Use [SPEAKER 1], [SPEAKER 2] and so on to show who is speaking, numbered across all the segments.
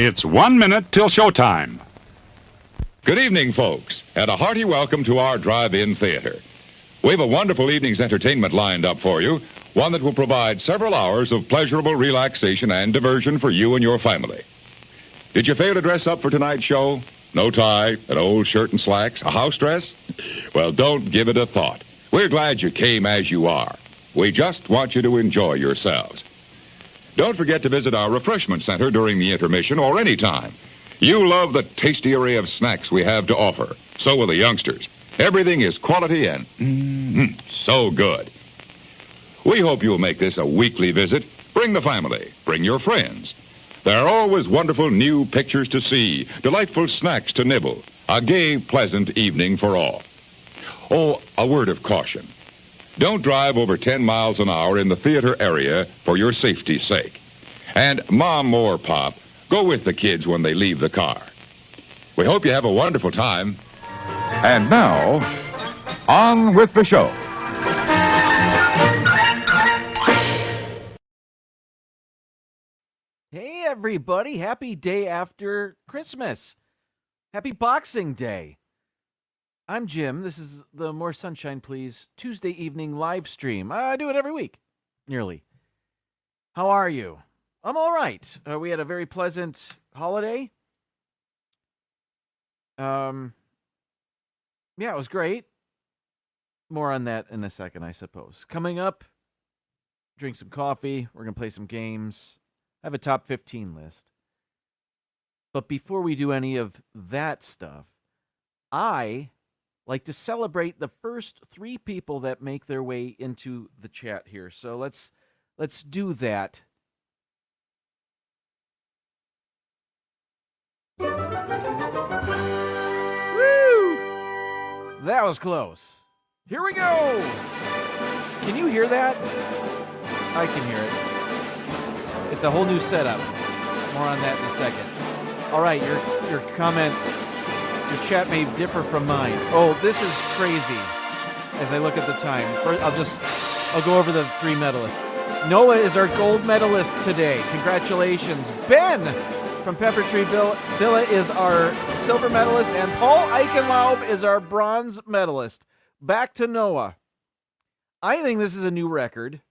[SPEAKER 1] It's 1 minute till showtime.
[SPEAKER 2] Good evening, folks, and a hearty welcome to our drive-in theater. We have a wonderful evening's entertainment lined up for you, one that will provide several hours of pleasurable relaxation and diversion for you and your family. Did you fail to dress up for tonight's show? No tie, an old shirt and slacks, a house dress? Well, don't give it a thought. We're glad you came as you are. We just want you to enjoy yourselves. Don't forget to visit our refreshment center during the intermission or any time. You love the tasty array of snacks we have to offer. So will the youngsters. Everything is quality and so good. We hope you'll make this a weekly visit. Bring the family. Bring your friends. There are always wonderful new pictures to see, delightful snacks to nibble, a gay, pleasant evening for all. Oh, a word of caution. Don't drive over 10 miles an hour in the theater area for your safety's sake. And Mom or Pop, go with the kids when they leave the car. We hope you have a wonderful time. And now, on with the show.
[SPEAKER 3] Hey, everybody. Happy day after Christmas. Happy Boxing Day. I'm Jim. This is the More Sunshine, Please Tuesday evening live stream. I do it every week, nearly. How are you? I'm all right. We had a very pleasant holiday. Yeah, it was great. More on that in a second, I suppose. Coming up, drink some coffee. We're going to play some games. I have a top 15 list. But before we do any of that stuff, I like to celebrate the first 3 people that make their way into the chat here. So let's do that. Woo! That was close. Here we go. Can you hear that? I can hear it. It's a whole new setup. More on that in a second. All right, your comments, your chat may differ from mine. Oh, this is crazy. As I look at the time, I'll go over the 3 medalists. Noah is our gold medalist today. Congratulations. Ben from Pepper Tree Villa is our silver medalist, and Paul Eichenlaub is our bronze medalist. Back to Noah. I think this is a new record.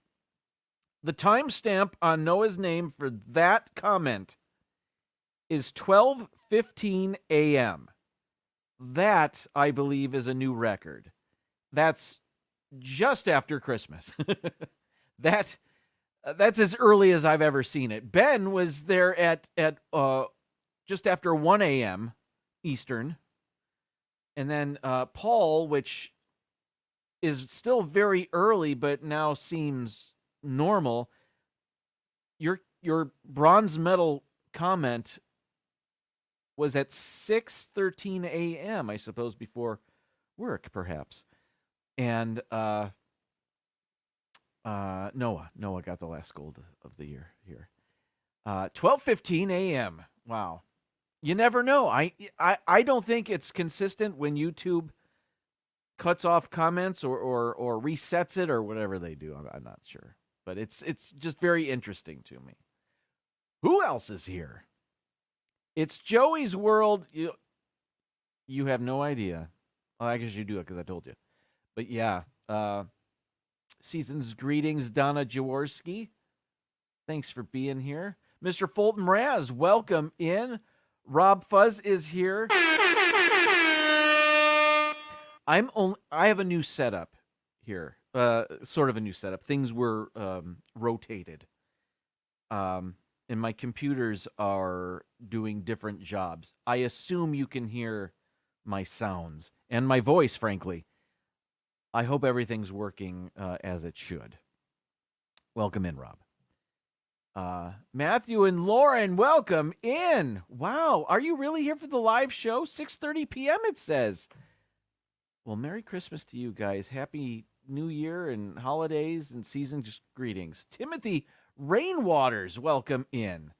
[SPEAKER 3] The timestamp on Noah's name for that comment is 12:15 a.m. That, I believe, is a new record. That's just after Christmas. That's as early as I've ever seen it. Ben was there at just after 1 a.m. Eastern. And then Paul, which is still very early, but now seems normal. Your bronze medal comment was at 6:13 a.m., I suppose, before work, perhaps. And Noah got the last gold of the year here. 12:15 a.m. Wow. You never know. I don't think it's consistent when YouTube cuts off comments or resets it or whatever they do. I'm not sure. But it's just very interesting to me. Who else is here? It's Joey's World. You have no idea. Well, I guess you do it because I told you. But yeah, season's greetings, Donna Jaworski. Thanks for being here. Mr. Fulton Raz, welcome in. Rob Fuzz is here. I have a new setup here. Sort of a new setup. Things were rotated. And my computers are doing different jobs. I assume you can hear my sounds and my voice, frankly. I hope everything's working as it should. Welcome in, Rob. Matthew and Lauren, welcome in. Wow, are you really here for the live show? 6:30 p.m. it says. Well, Merry Christmas to you guys. Happy New Year and holidays and season greetings. Timothy Rainwaters, welcome in.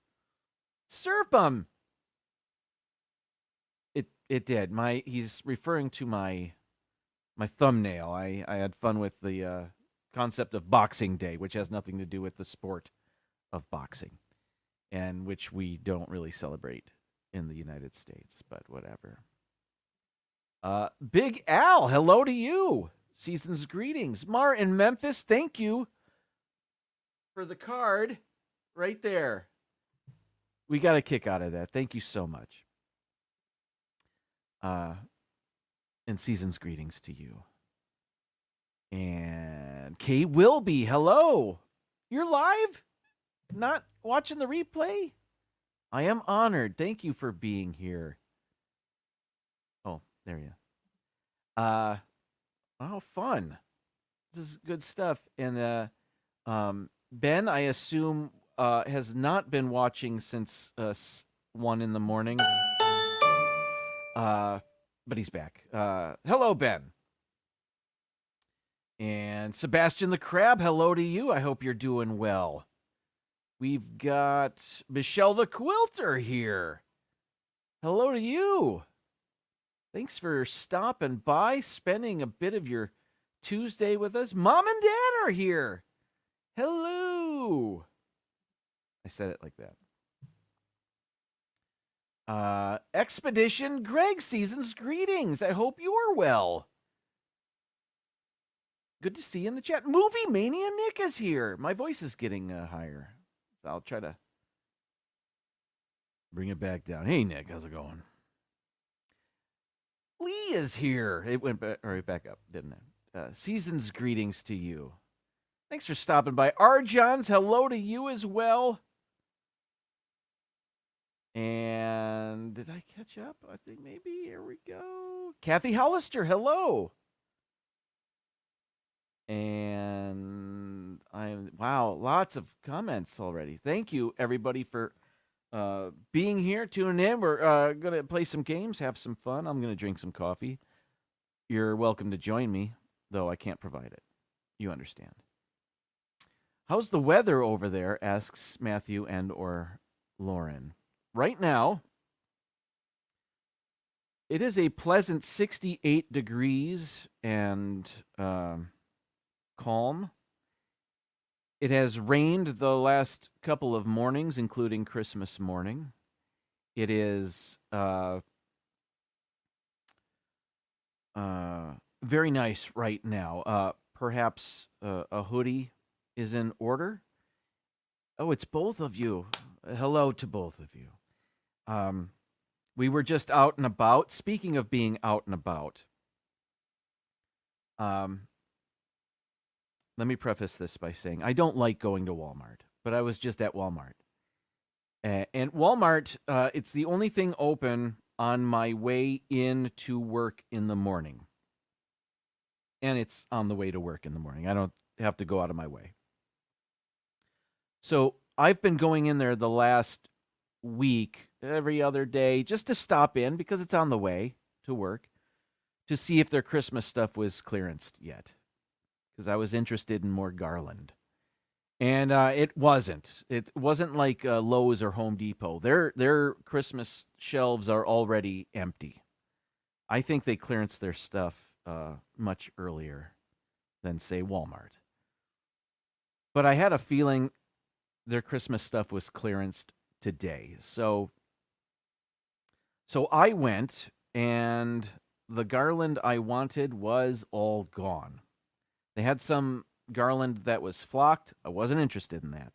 [SPEAKER 3] Serpum. It did. He's referring to my thumbnail. I had fun with the concept of Boxing Day, which has nothing to do with the sport of boxing. and which we don't really celebrate in the United States, but whatever. Big Al, hello to you. Season's greetings. Mar in Memphis, thank you for the card right there. We got a kick out of that. Thank you so much. And season's greetings to you. And Kay Wilby, hello. You're live? Not watching the replay? I am honored. Thank you for being here. Oh, there you are. Oh, fun. This is good stuff. And Ben, I assume, has not been watching since 1 in the morning. But he's back. Hello, Ben. And Sebastian the Crab, hello to you. I hope you're doing well. We've got Michelle the Quilter here. Hello to you. Thanks for stopping by, spending a bit of your Tuesday with us. Mom and Dad are here. Hello. I said it like that. Expedition Greg, season's greetings. I hope you are well. Good to see you in the chat. Movie Mania Nick is here. My voice is getting higher. So I'll try to bring it back down. Hey, Nick, how's it going? Lee is here. It went right back up, didn't it? Season's greetings to you. Thanks for stopping by. R. Johns, hello to you as well. And did I catch up? I think maybe. Here we go. Kathy Hollister, hello. And wow, lots of comments already. Thank you, everybody, for being here, tuning in. We're going to play some games, have some fun. I'm going to drink some coffee. You're welcome to join me, though I can't provide it. You understand. How's the weather over there, asks Matthew and or Lauren. Right now, it is a pleasant 68 degrees and calm. It has rained the last couple of mornings, including Christmas morning. It is very nice right now. Perhaps a hoodie is in order. Oh, it's both of you. Hello to both of you. We were just out and about. Speaking of being out and about, let me preface this by saying I don't like going to Walmart, but I was just at Walmart. And Walmart, it's the only thing open on my way in to work in the morning. And it's on the way to work in the morning. I don't have to go out of my way. So I've been going in there the last week, every other day, just to stop in because it's on the way to work, to see if their Christmas stuff was clearanced yet. Because I was interested in more garland. And it wasn't. It wasn't like Lowe's or Home Depot. Their Christmas shelves are already empty. I think they clearanced their stuff much earlier than, say, Walmart. But I had a feeling their Christmas stuff was clearanced today. So I went, and the garland I wanted was all gone. They had some garland that was flocked. I wasn't interested in that.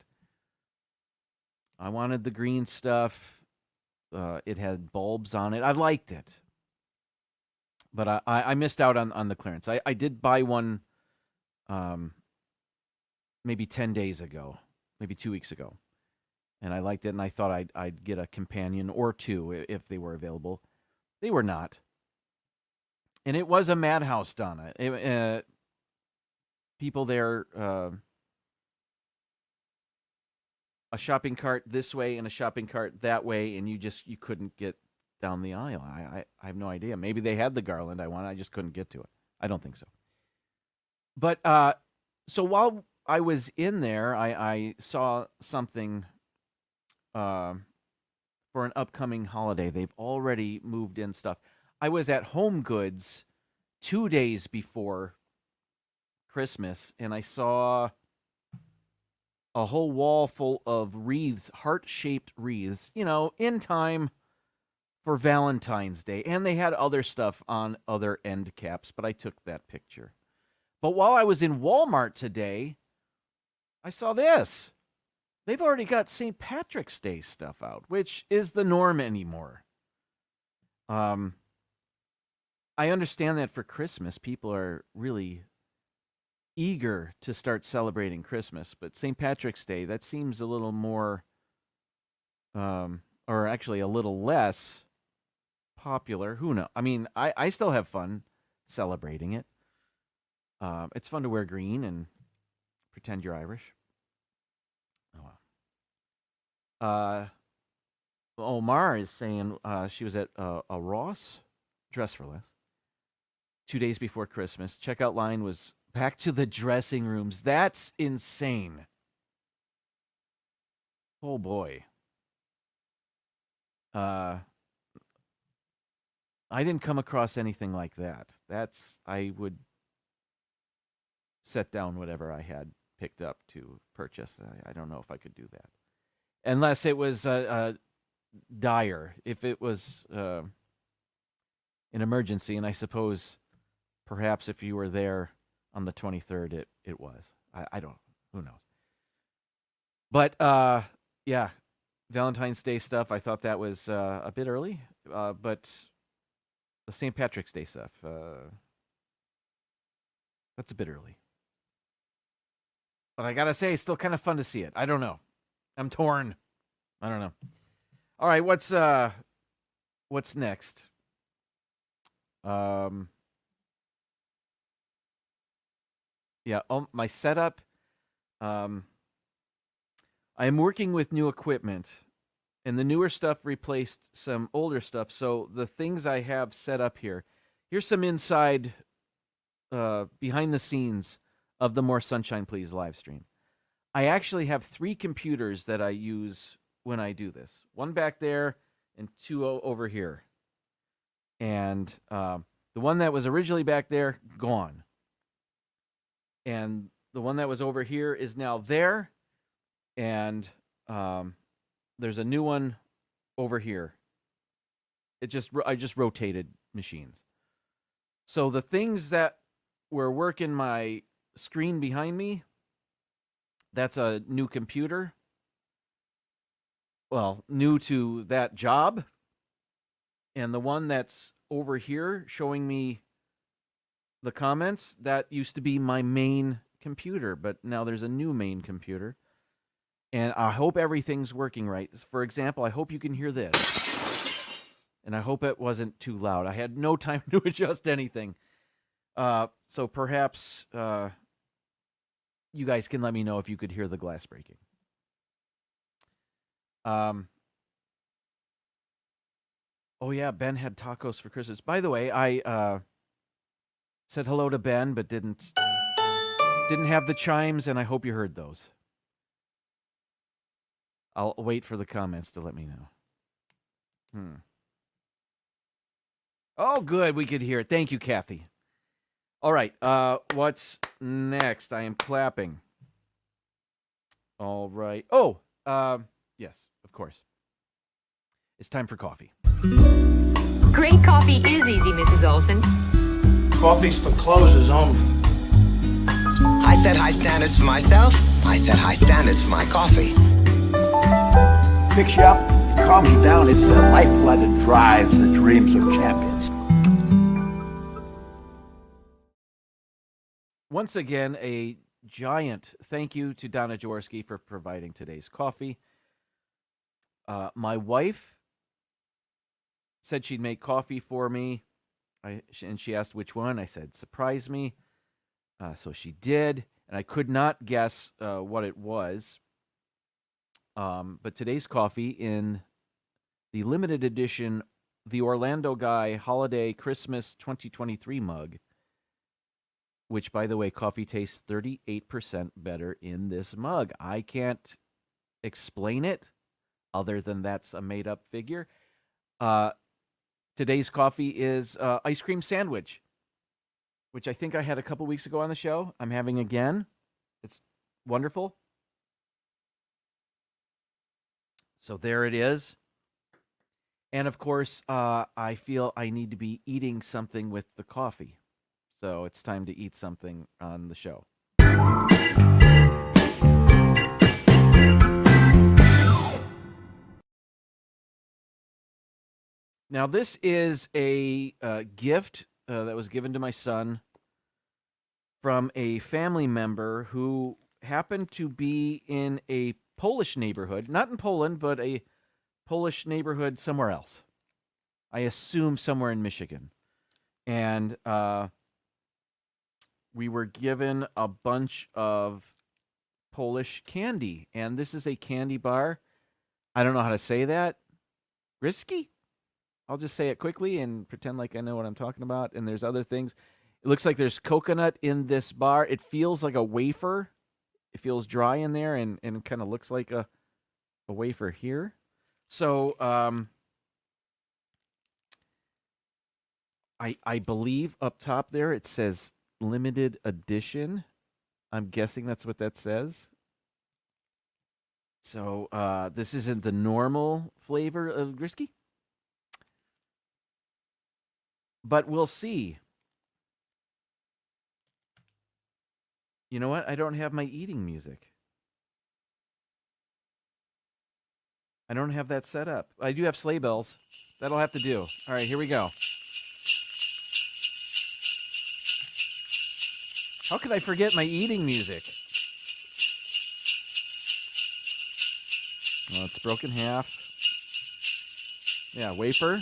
[SPEAKER 3] I wanted the green stuff. It had bulbs on it. I liked it. But I missed out on the clearance. I did buy one maybe 10 days ago, maybe 2 weeks ago. And I liked it, and I thought I'd get a companion or two if they were available. They were not. And it was a madhouse, Donna. People there, a shopping cart this way and a shopping cart that way, and you couldn't get down the aisle. I have no idea. Maybe they had the garland I wanted. I just couldn't get to it. I don't think so. But so while I was in there, I saw something for an upcoming holiday. They've already moved in stuff. I was at Home Goods 2 days before Christmas, and I saw a whole wall full of wreaths, heart-shaped wreaths, in time for Valentine's Day. And they had other stuff on other end caps, but I took that picture. But while I was in Walmart today, I saw this. They've already got St. Patrick's Day stuff out, which is the norm anymore. I understand that for Christmas, people are really eager to start celebrating Christmas, but St. Patrick's Day, that seems a little more, or actually a little less popular. Who knows? I mean, I still have fun celebrating it. It's fun to wear green and pretend you're Irish. Oh, wow. Omar is saying she was at a Ross, Dress for Less, 2 days before Christmas. Checkout line was back to the dressing rooms. That's insane. Oh, boy. I didn't come across anything like that. I would set down whatever I had picked up to purchase. I don't know if I could do that. Unless it was dire. If it was an emergency, and I suppose perhaps if you were there on the 23rd, it was. I don't, who knows. But, yeah, Valentine's Day stuff, I thought that was a bit early. But the St. Patrick's Day stuff, that's a bit early. But I gotta say, it's still kind of fun to see it. I don't know. I'm torn. I don't know. All right, what's next? Yeah, my setup. I am working with new equipment, and the newer stuff replaced some older stuff. So the things I have set up here's some inside, behind the scenes of the More Sunshine Please live stream. I actually have 3 computers that I use when I do this. One back there and 2 over here. And the one that was originally back there, gone. And the one that was over here is now there. And there's a new one over here. I just rotated machines. So the things that were working my screen behind me, that's a new computer. Well, new to that job. And the one that's over here showing me the comments, that used to be my main computer, but now there's a new main computer. And I hope everything's working right. For example, I hope you can hear this. And I hope it wasn't too loud. I had no time to adjust anything. So perhaps you guys can let me know if you could hear the glass breaking. Oh yeah, Ben had tacos for Christmas. By the way, I said hello to Ben, but didn't have the chimes, and I hope you heard those. I'll wait for the comments to let me know. Oh, good, we could hear it. Thank you, Kathy. All right, what's next? I am clapping. All right. Oh, yes, of course. It's time for coffee.
[SPEAKER 4] Great coffee is easy, Mrs. Olson.
[SPEAKER 5] Coffee's for closers only.
[SPEAKER 6] I set high standards for myself. I set high standards for my coffee.
[SPEAKER 5] Picks you up, calms you down. It's the lifeblood that drives the dreams of champions.
[SPEAKER 3] Once again, a giant thank you to Donna Jaworski for providing today's coffee. My wife said she'd make coffee for me, and she asked which one. I said, surprise me. So she did, and I could not guess what it was. But today's coffee in the limited edition, the Orlando Guy Holiday Christmas 2023 mug, which, by the way, coffee tastes 38% better in this mug. I can't explain it other than that's a made-up figure. Today's coffee is ice cream sandwich, which I think I had a couple weeks ago on the show. I'm having again. It's wonderful. So there it is. And of course, I feel I need to be eating something with the coffee. So it's time to eat something on the show. Now, this is a gift that was given to my son from a family member who happened to be in a Polish neighborhood, not in Poland, but a Polish neighborhood somewhere else. I assume somewhere in Michigan. And we were given a bunch of Polish candy. And this is a candy bar. I don't know how to say that. Risky? I'll just say it quickly and pretend like I know what I'm talking about. And there's other things. It looks like there's coconut in this bar. It feels like a wafer. It feels dry in there and kind of looks like a wafer here. So I believe up top there it says limited edition. I'm guessing that's what that says. So this isn't the normal flavor of Grisky. But we'll see. You know what? I don't have my eating music. I don't have that set up. I do have sleigh bells. That'll have to do. All right, here we go. How could I forget my eating music? Well, it's broken half. Yeah, wafer.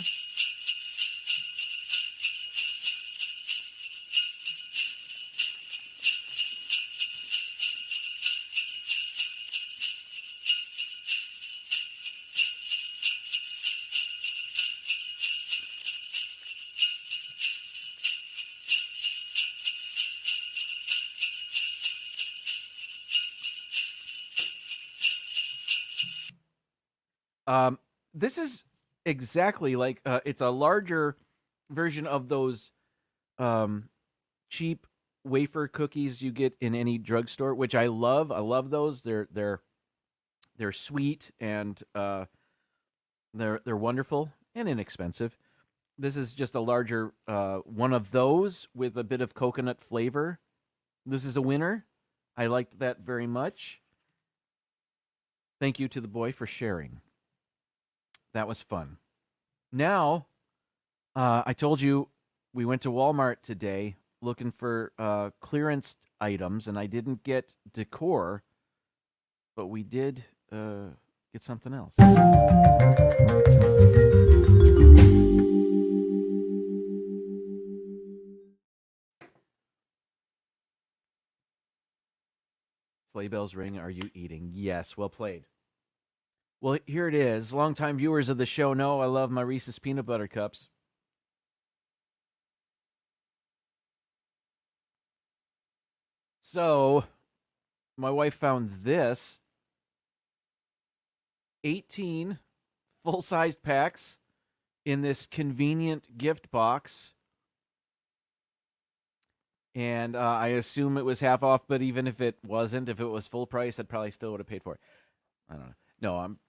[SPEAKER 3] This is exactly like it's a larger version of those cheap wafer cookies you get in any drugstore, which I love. I love those. They're sweet and they're wonderful and inexpensive. This is just a larger one of those with a bit of coconut flavor. This is a winner. I liked that very much. Thank you to the boy for sharing. That was fun. Now, I told you we went to Walmart today looking for clearance items, and I didn't get decor, but we did get something else. Sleigh bells ring. Are you eating? Yes, well played. Well, here it is. Longtime viewers of the show know I love my Reese's Peanut Butter Cups. So, my wife found this 18 full-sized packs in this convenient gift box. And I assume it was half off, but even if it wasn't, if it was full price, I probably still would have paid for it. I don't know. No, I'm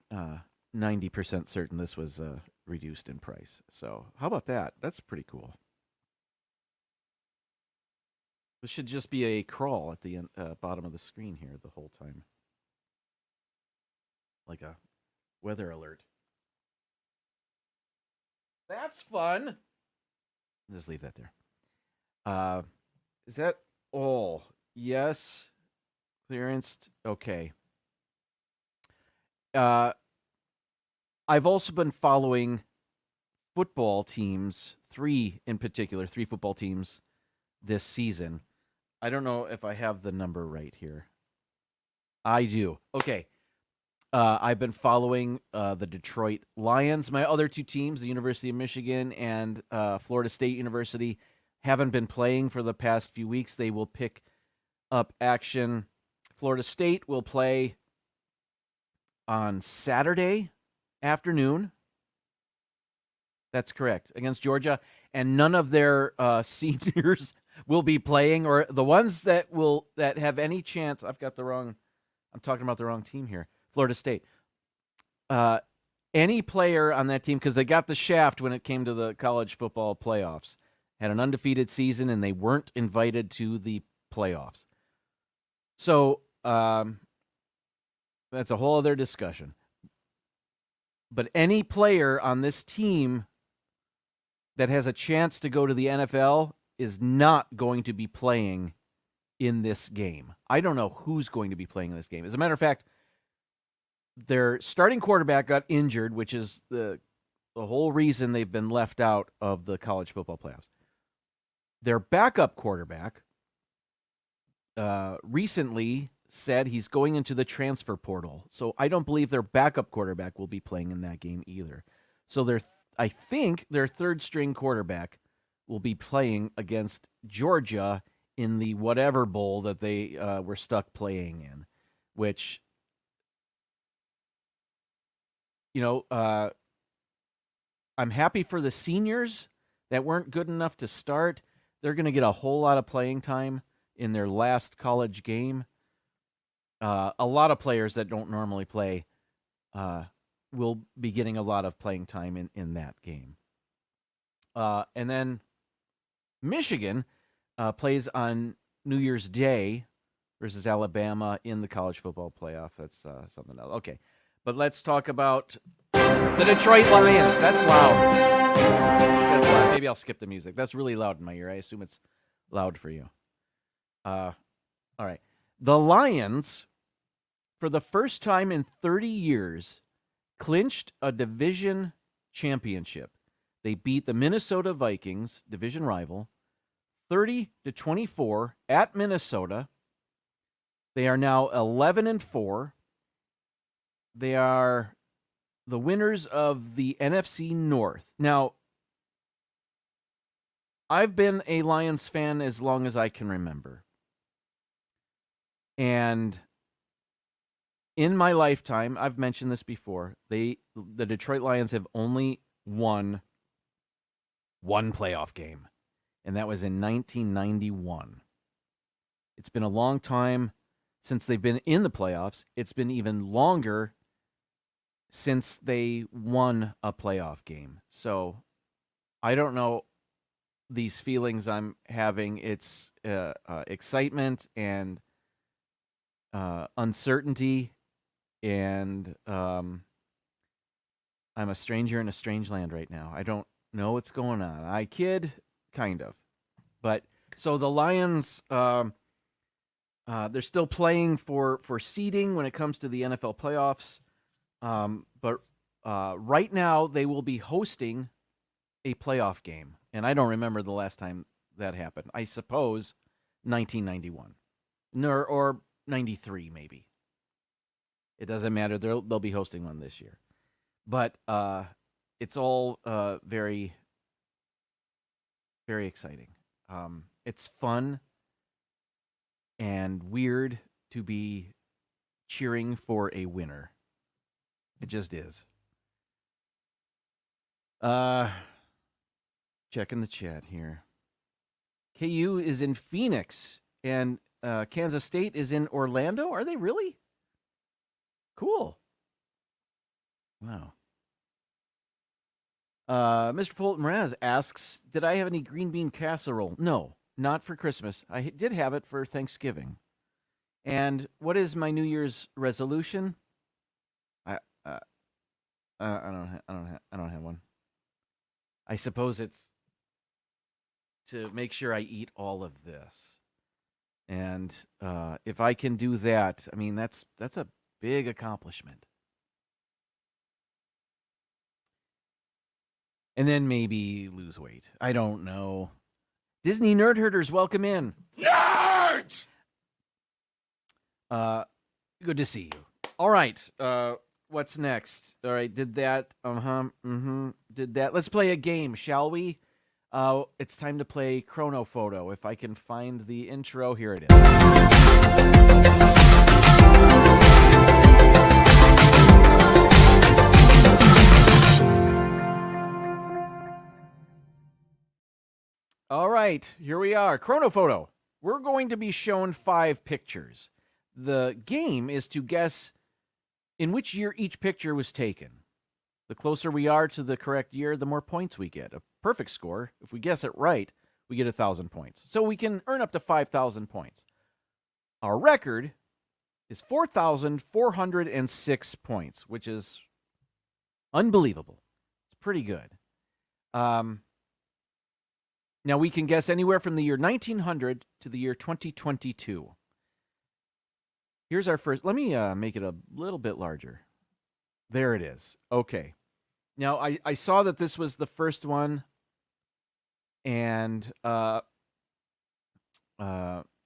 [SPEAKER 3] 90% certain this was reduced in price. So how about that? That's pretty cool. This should just be a crawl at the bottom of the screen here the whole time. Like a weather alert. That's fun. Just leave that there. Is that all? Yes. Clearanced. Okay. I've also been following football teams, three football teams this season. I don't know if I have the number right here. I do. Okay. I've been following the Detroit Lions. My other two teams, the University of Michigan and Florida State University, haven't been playing for the past few weeks. They will pick up action. Florida State will play on Saturday afternoon. That's correct, against Georgia. And none of their seniors will be playing, or the ones that have any chance. I'm talking about the wrong team here. Florida State. any player on that team, because they got the shaft when it came to the college football playoffs, had an undefeated season, and they weren't invited to the playoffs. So that's a whole other discussion. But any player on this team that has a chance to go to the NFL is not going to be playing in this game. I don't know who's going to be playing in this game. As a matter of fact, their starting quarterback got injured, which is the whole reason they've been left out of the college football playoffs. Their backup quarterback recently said he's going into the transfer portal. So I don't believe their backup quarterback will be playing in that game either. So I think their third string quarterback will be playing against Georgia in the whatever bowl that they were stuck playing in, which, I'm happy for the seniors that weren't good enough to start. They're going to get a whole lot of playing time in their last college game. A lot of players that don't normally play will be getting a lot of playing time in that game. And then Michigan plays on New Year's Day versus Alabama in the college football playoff. That's something else. Okay, but let's talk about the Detroit Lions. That's loud. That's loud. Maybe I'll skip the music. That's really loud in my ear. I assume it's loud for you. All right. The Lions, for the first time in 30 years, clinched a division championship. They beat the Minnesota Vikings, division rival, 30-24 at Minnesota. They are now 11-4. They are the winners of the NFC North. Now, I've been a Lions fan as long as I can remember. And in my lifetime, I've mentioned this before, the Detroit Lions have only won one playoff game, and that was in 1991. It's been a long time since they've been in the playoffs. It's been even longer since they won a playoff game. So I don't know these feelings I'm having. It's excitement and uncertainty, and I'm a stranger in a strange land right now. I don't know what's going on. I kid, kind of. But so the Lions, they're still playing for seeding when it comes to the NFL playoffs. But right now they will be hosting a playoff game. And I don't remember the last time that happened. I suppose 1991 or 93 maybe. It doesn't matter. They'll be hosting one this year. But it's all very, very exciting. It's fun and weird to be cheering for a winner. It just is. Checking the chat here. KU is in Phoenix, and Kansas State is in Orlando. Are they really? Cool. Wow. Mr. Fulton Raz asks, did I have any green bean casserole? No, not for Christmas. I did have it for Thanksgiving. And what is my New Year's resolution? I don't have one. I suppose it's to make sure I eat all of this. And if I can do that, I mean, that's a big accomplishment. And then maybe lose weight. I don't know. Disney Nerd Herders, welcome in.
[SPEAKER 2] Nerds!
[SPEAKER 3] Good to see you. All right. What's next? All right. Did that. Did that. Let's play a game, shall we? It's time to play Chrono Photo. If I can find the intro, here it is. All right, here we are. Chrono Photo. We're going to be shown 5 pictures. The game is to guess in which year each picture was taken. The closer we are to the correct year, the more points we get. A perfect score, if we guess it right, we get 1,000 points. So we can earn up to 5,000 points. Our record is 4,406 points, which is unbelievable. It's pretty good. Now, we can guess anywhere from the year 1900 to the year 2022. Here's our first. Let me make it a little bit larger. There it is. Okay. Now, I saw that this was the first one, and it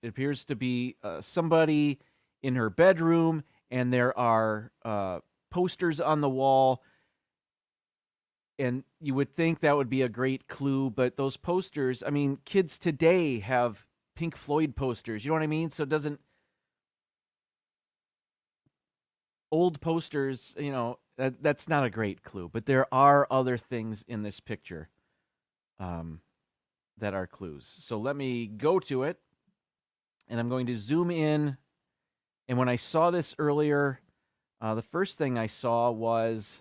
[SPEAKER 3] appears to be somebody in her bedroom, and there are posters on the wall. And you would think that would be a great clue, but those posters, I mean, kids today have Pink Floyd posters. You know what I mean? So it doesn't... Old posters, you know, that's not a great clue. But there are other things in this picture that are clues. So let me go to it, and I'm going to zoom in. And when I saw this earlier, the first thing I saw was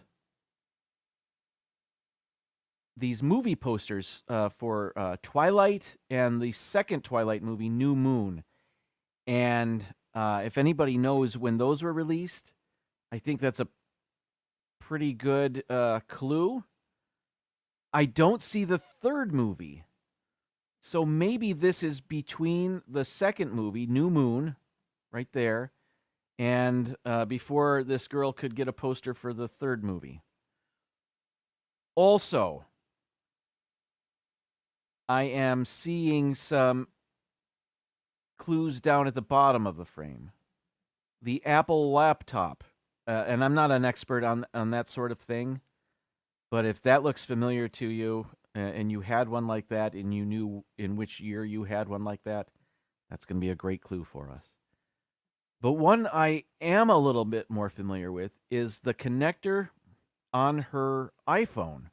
[SPEAKER 3] these movie posters for Twilight and the second Twilight movie, New Moon. And if anybody knows when those were released, I think that's a pretty good clue. I don't see the third movie. So maybe this is between the second movie, New Moon, right there, and before this girl could get a poster for the third movie. Also, I am seeing some clues down at the bottom of the frame. The Apple laptop. And I'm not an expert on that sort of thing, but if that looks familiar to you, and you had one like that, and you knew in which year you had one like that, that's going to be a great clue for us. But one I am a little bit more familiar with is the connector on her iPhone.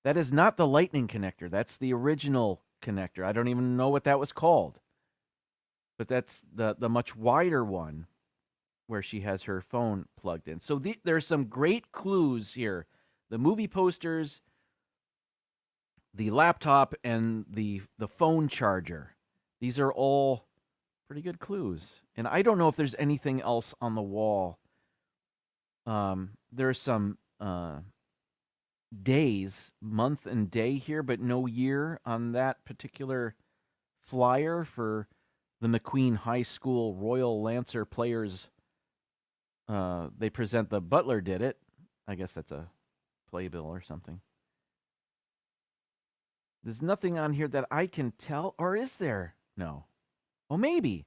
[SPEAKER 3] That is not the Lightning connector. That's the original connector. I don't even know what that was called. But that's the much wider one where she has her phone plugged in. So there's some great clues here. The movie posters, the laptop, and the phone charger. These are all pretty good clues. And I don't know if there's anything else on the wall. There's some days, month and day here, but no year on that particular flyer for the McQueen High School Royal Lancer players. They present the Butler did it. I guess that's a playbill or something. There's nothing on here that I can tell, or is there? No. Oh, maybe.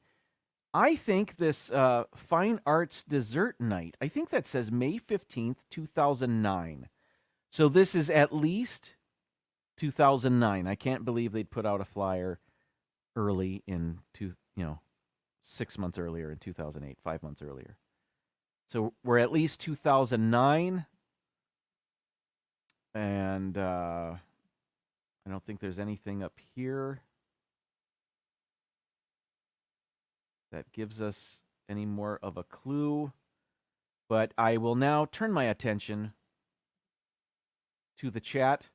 [SPEAKER 3] I think this Fine Arts Dessert Night, I think that says May 15th, 2009. So this is at least 2009. I can't believe they'd put out a flyer early in 6 months earlier in 2008, 5 months earlier. So we're at least 2009, and I don't think there's anything up here that gives us any more of a clue. But I will now turn my attention to the chat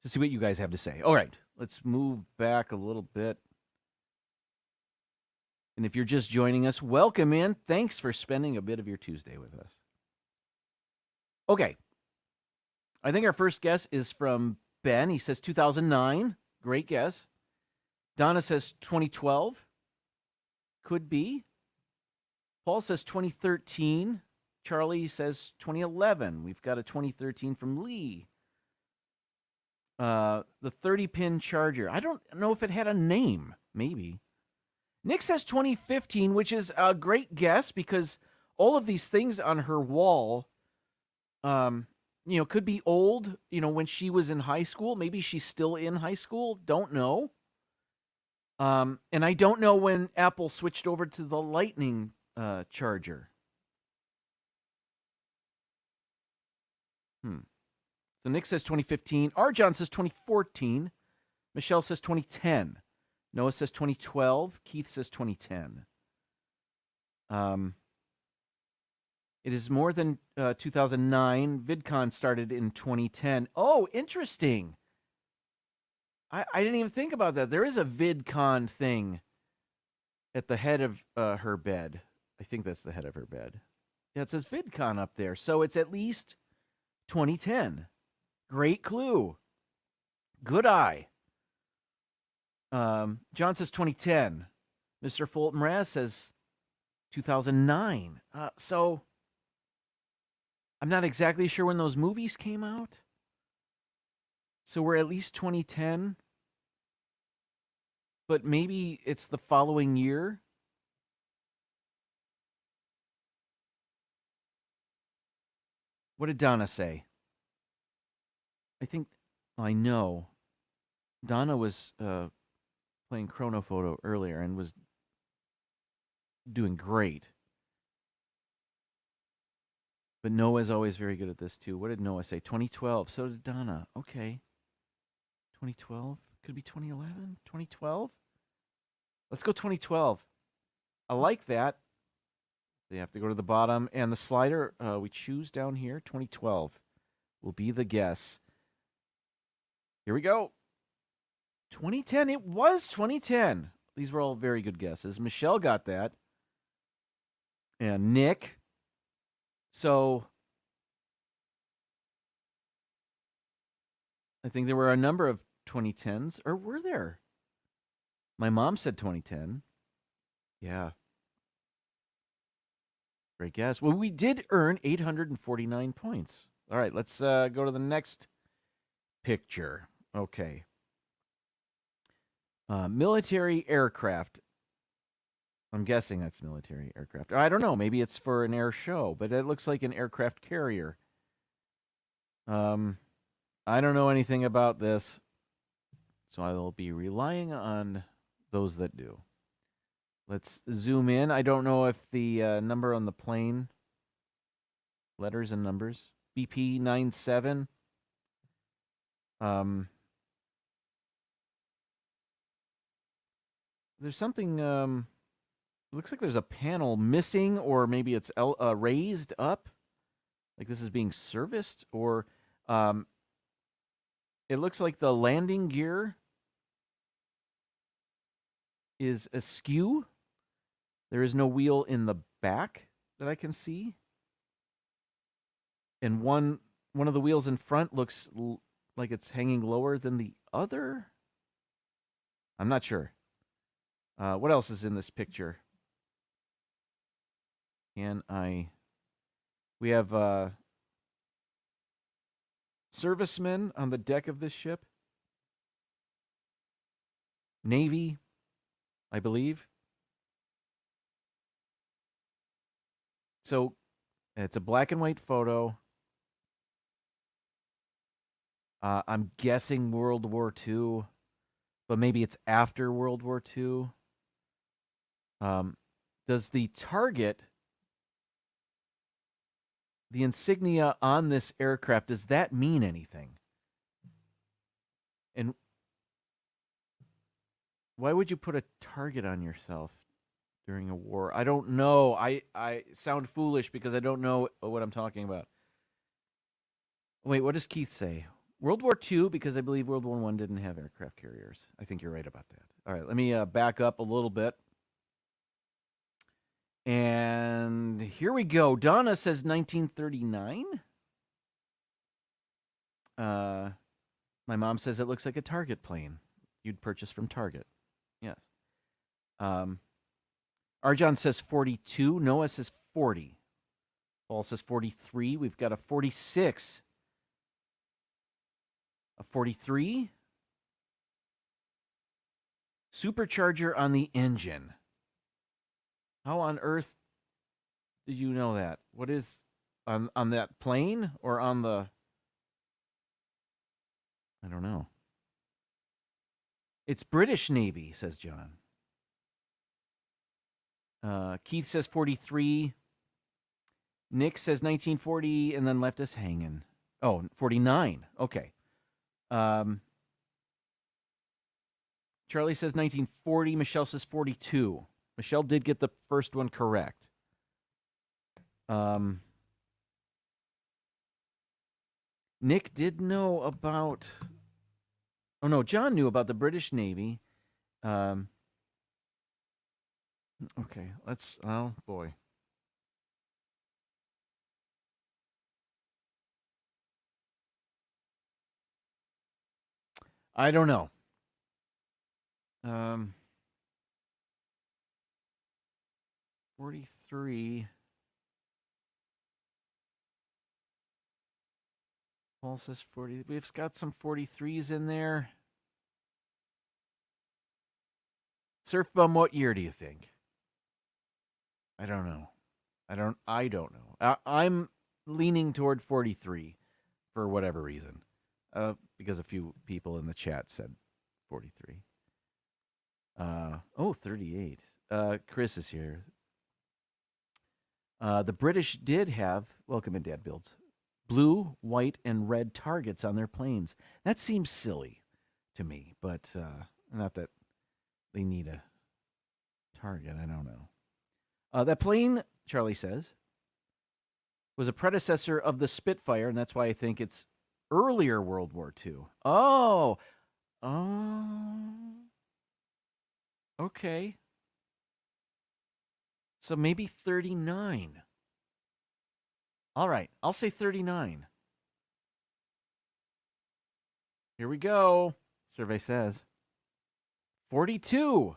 [SPEAKER 3] to see what you guys have to say. All right, let's move back a little bit. And if you're just joining us, welcome in. Thanks for spending a bit of your Tuesday with us. Okay. I think our first guess is from Ben. He says 2009. Great guess. Donna says 2012. Could be. Paul says 2013. Charlie says 2011. We've got a 2013 from Lee. The 30-pin charger. I don't know if it had a name. Maybe. Nick says 2015, which is a great guess because all of these things on her wall, could be old, when she was in high school. Maybe she's still in high school. Don't know. And I don't know when Apple switched over to the Lightning charger. So Nick says 2015. Arjon says 2014. Michelle says 2010. Noah says 2012. Keith says 2010. It is more than 2009. VidCon started in 2010. Oh, interesting. I didn't even think about that. There is a VidCon thing at the head of her bed. I think that's the head of her bed. Yeah, it says VidCon up there. So it's at least 2010. Great clue. Good eye. John says 2010. Mr. Fulton Raz says 2009. So I'm not exactly sure when those movies came out. So we're at least 2010. But maybe it's the following year. What did Donna say? I know. Donna was playing Chronophoto earlier and was doing great. But Noah's always very good at this too. What did Noah say? 2012. So did Donna. Okay. 2012? Could be 2011? 2012? Let's go 2012. I like that. They have to go to the bottom. And the slider we choose down here, 2012, will be the guess. Here we go. 2010. It was 2010. These were all very good guesses. Michelle got that. And Nick. So I think there were a number of 2010s. Or were there? My mom said 2010. Yeah. Great guess. Well, we did earn 849 points. All right, let's go to the next picture. Okay. Military aircraft. I'm guessing that's military aircraft. I don't know. Maybe it's for an air show, but it looks like an aircraft carrier. I don't know anything about this, so I will be relying on those that do. Let's zoom in. I don't know if the number on the plane, letters and numbers, BP97. There's something, it looks like there's a panel missing, or maybe it's raised up, like this is being serviced, or it looks like the landing gear is askew. There is no wheel in the back that I can see. And one of the wheels in front looks like it's hanging lower than the other. I'm not sure. What else is in this picture? We have servicemen on the deck of this ship. Navy, I believe. So it's a black and white photo. I'm guessing World War II, but maybe it's after World War II. Does the target, the insignia on this aircraft, does that mean anything? And why would you put a target on yourself during a war? I don't know. I sound foolish because I don't know what I'm talking about. Wait, what does Keith say? World War II, because I believe World War I didn't have aircraft carriers. I think you're right about that. All right, let me back up a little bit. And here we go. Donna says 1939. My mom says it looks like a Target plane you'd purchase from Target. Yes. Arjan says 42. Noah says 40. Paul says 43. We've got a 46. A 43. Supercharger on the engine. How on earth did you know that? What is on that plane or on the... I don't know. It's British Navy, says John. Keith says 43. Nick says 1940 and then left us hanging. Oh, 49. Okay. Charlie says 1940. Michelle says 42. Michelle did get the first one correct. Nick did know about. Oh no, John knew about the British Navy. Okay, let's. Oh boy. I don't know. 43. Paul says 40. We've got some 43s in there. Surf Bum, what year do you think? I don't know. I don't know. I'm leaning toward 43 for whatever reason. Because a few people in the chat said 43. 38. Chris is here. The British did have, welcome in Dad Builds, blue, white, and red targets on their planes. That seems silly to me, but not that they need a target. I don't know. That plane, Charlie says, was a predecessor of the Spitfire, and that's why I think it's earlier World War II. Oh. Okay. So maybe 39. All right, I'll say 39. Here we go. Survey says 42.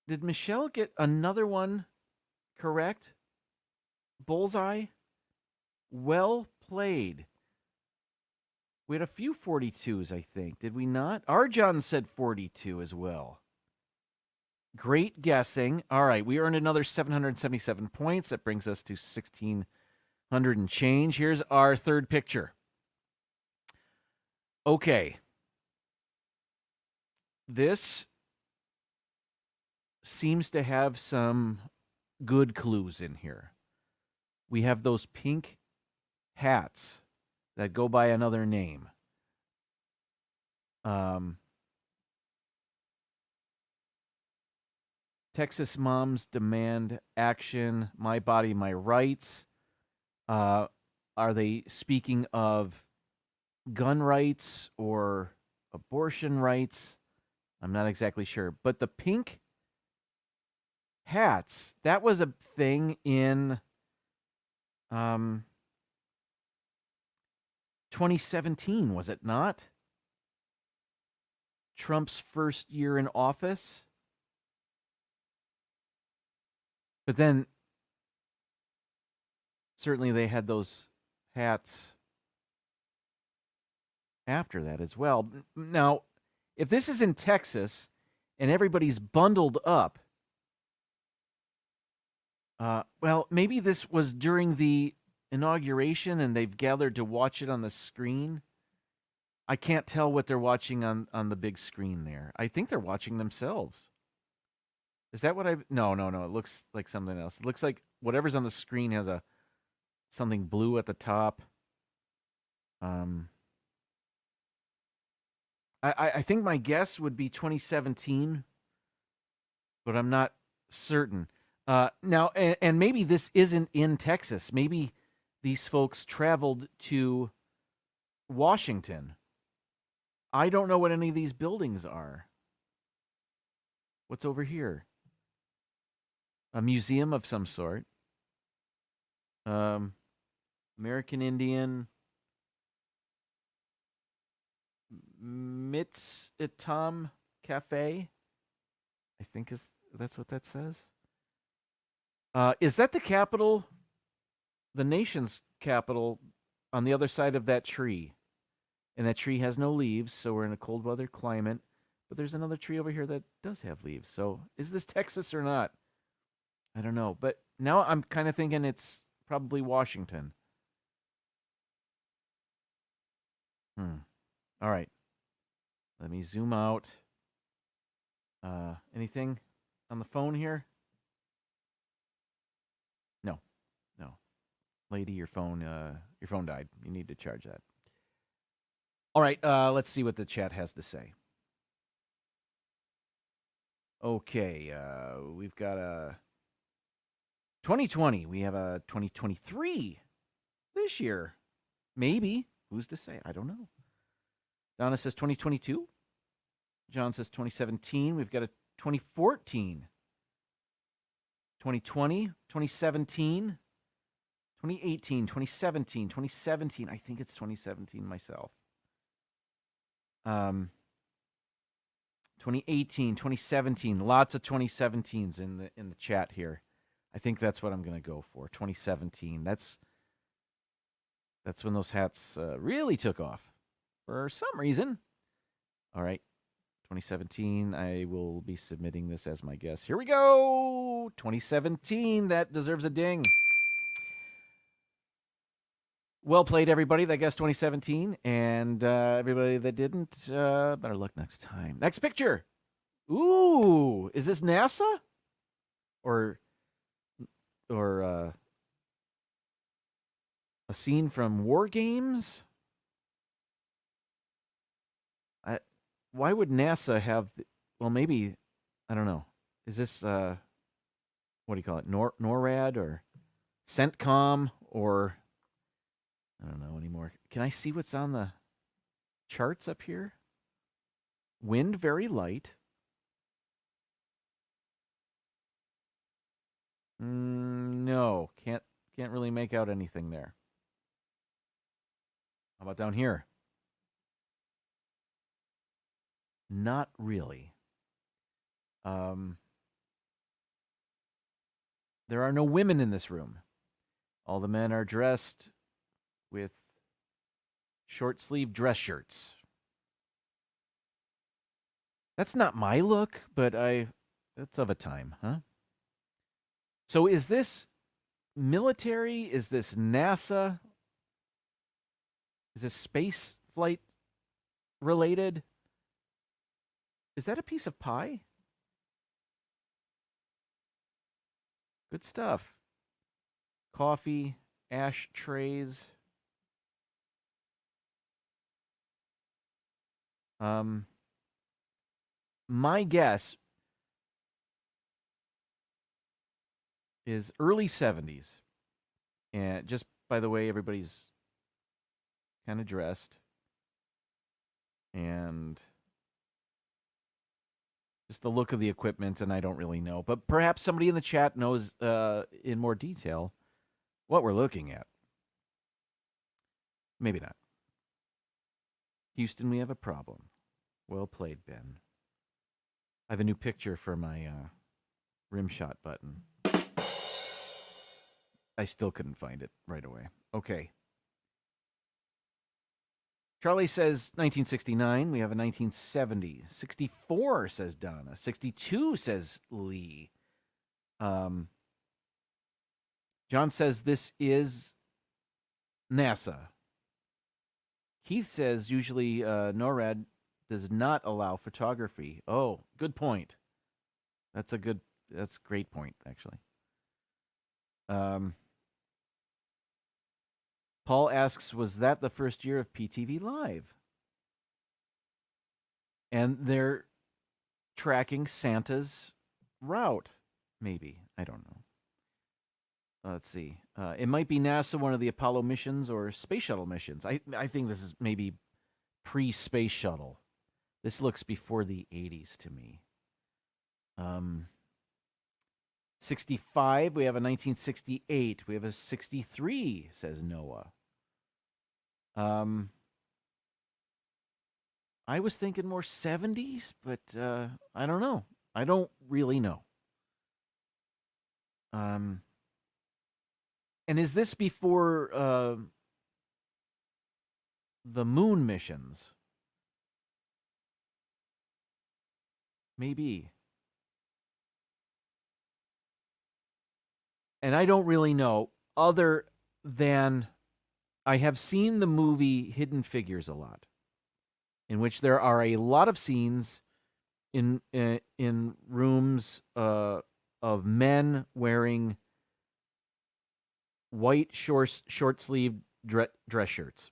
[SPEAKER 3] Did Michelle get another one correct? Bullseye? Well played. We had a few 42s, I think. Did we not? Arjan said 42 as well. Great guessing. All right, we earned another 777 points. That brings us to 1,600 and change. Here's our third picture. Okay. This seems to have some good clues in here. We have those pink hats that go by another name. Texas moms demand action. My body, my rights. Are they speaking of gun rights or abortion rights? I'm not exactly sure. But the pink hats, that was a thing in 2017, was it not? Trump's first year in office. But then, certainly they had those hats after that as well. Now, if this is in Texas and everybody's bundled up, well, maybe this was during the inauguration and they've gathered to watch it on the screen. I can't tell what they're watching on the big screen there. I think they're watching themselves. Is that what I... No. It looks like something else. It looks like whatever's on the screen has something blue at the top. I think my guess would be 2017, but I'm not certain. Now, and maybe this isn't in Texas. Maybe these folks traveled to Washington. I don't know what any of these buildings are. What's over here? A museum of some sort. American Indian. Mitzitam Cafe. I think that's what that says. Is that the capital? The nation's capital on the other side of that tree. And that tree has no leaves, so we're in a cold weather climate. But there's another tree over here that does have leaves. So is this Texas or not? I don't know. But now I'm kind of thinking it's probably Washington. All right. Let me zoom out. Anything on the phone here? No. Lady, your phone died. You need to charge that. All right, let's see what the chat has to say. Okay, we've got a 2020. We have a 2023. this year. Maybe. Who's to say? I don't know. Donna says 2022. John says 2017. We've got a 2014. 2020, 2017, 2018, 2017, 2017. I think it's 2017 myself. 2018, 2017. Lots of 2017s in the chat here. I think that's what I'm going to go for. 2017. That's when those hats really took off for some reason. All right. 2017, I will be submitting this as my guess. Here we go. 2017, that deserves a ding. Well played, everybody that guessed 2017. And everybody that didn't, better luck next time. Next picture. Ooh, is this NASA? Or a scene from War Games? Why would NASA have... well, maybe... I don't know. Is this... what do you call it? NORAD or CENTCOM or... I don't know anymore. Can I see what's on the charts up here? Wind very light. No. Can't really make out anything there. How about down here? Not really. There are no women in this room. All the men are dressed with short-sleeve dress shirts. That's not my look, but that's of a time, huh? So is this military? Is this NASA? Is this space flight related? Is that a piece of pie? Good stuff. Coffee, ashtrays. My guess is early 70s. And just by the way, everybody's kind of dressed. And just the look of the equipment, and I don't really know. But perhaps somebody in the chat knows in more detail what we're looking at. Maybe not. Houston, we have a problem. Well played, Ben. I have a new picture for my rim shot button. I still couldn't find it right away. Okay. Charlie says 1969. We have a 1970. 64, says Donna. 62, says Lee. John says this is NASA. Keith says usually NORAD does not allow photography. Oh, good point. That's a great point, actually. Paul asks, was that the first year of PTV Live? And they're tracking Santa's route, maybe. I don't know. Let's see. It might be NASA, one of the Apollo missions or space shuttle missions. I think this is maybe pre-space shuttle. This looks before the 80s to me. 65, we have a 1968. We have a 63, says Noah. I was thinking more 70s, but I don't know. I don't really know. And is this before the moon missions? Maybe. And I don't really know, other than I have seen the movie Hidden Figures a lot, in which there are a lot of scenes in rooms of men wearing white short-sleeved dress shirts.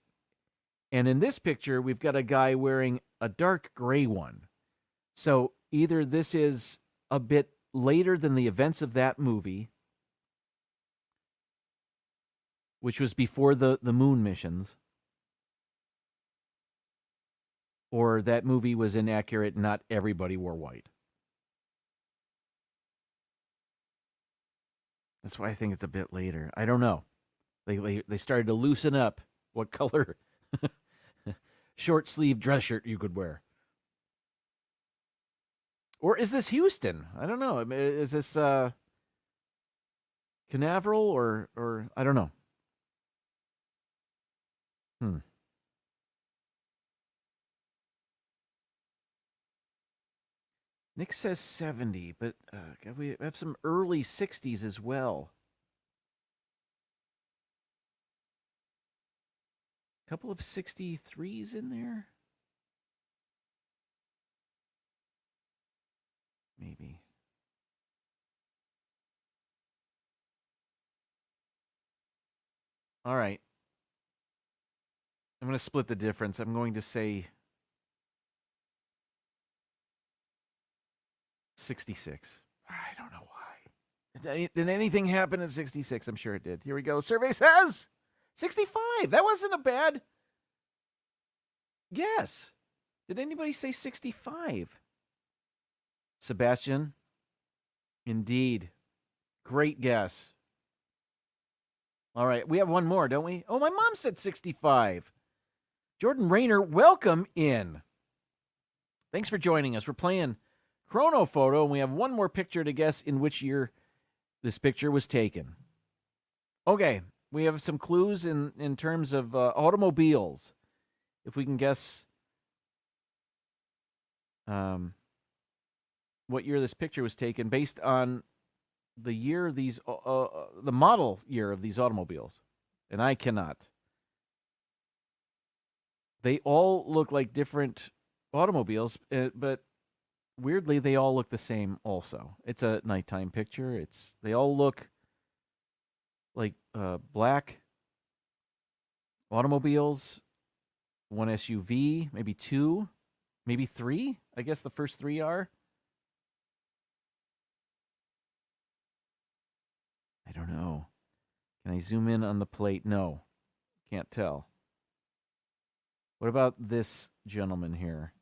[SPEAKER 3] And in this picture, we've got a guy wearing a dark gray one. So either this is a bit later than the events of that movie, which was before the moon missions, or that movie was inaccurate, not everybody wore white. That's why I think it's a bit later. I don't know. They started to loosen up what color short sleeve dress shirt you could wear. Or is this Houston? I don't know. I mean, is this Canaveral or I don't know. Nick says 70, but we have some early 60s as well. A couple of 63s in there. Maybe. All right. I'm going to split the difference. I'm going to say 66. I don't know why. Did anything happen at 66? I'm sure it did. Here we go. Survey says 65. That wasn't a bad guess. Did anybody say 65? Sebastian? Indeed. Great guess. All right. We have one more, don't we? Oh, my mom said 65. Jordan Rayner, welcome in. Thanks for joining us. We're playing Chrono Photo, and we have one more picture to guess in which year this picture was taken. Okay, we have some clues in terms of automobiles. If we can guess what year this picture was taken based on the year these the model year of these automobiles, and I cannot. They all look like different automobiles, but weirdly, they all look the same also. It's a nighttime picture. They all look like black automobiles, one SUV, maybe two, maybe three. I guess the first three are. I don't know. Can I zoom in on the plate? No. Can't tell. What about this gentleman here?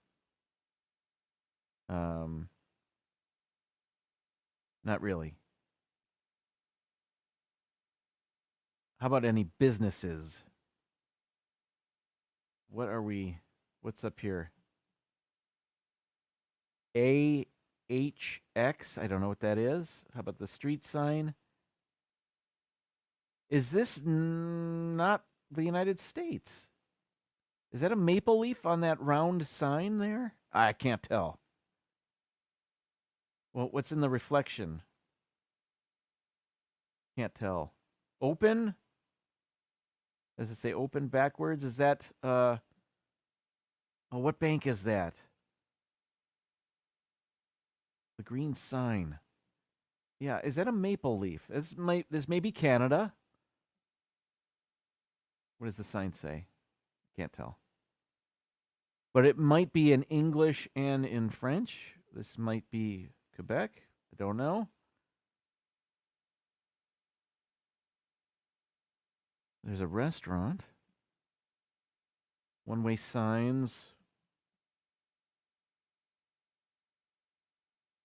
[SPEAKER 3] Not really. How about any businesses? What's up here? AHX, I don't know what that is. How about the street sign? Is this not the United States? Is that a maple leaf on that round sign there? I can't tell. Well, what's in the reflection? Can't tell. Open? Does it say open backwards? Is that, what bank is that? The green sign. Yeah, is that a maple leaf? This may be Canada. What does the sign say? Can't tell. But it might be in English and in French. This might be Quebec. I don't know. There's a restaurant. One-way signs.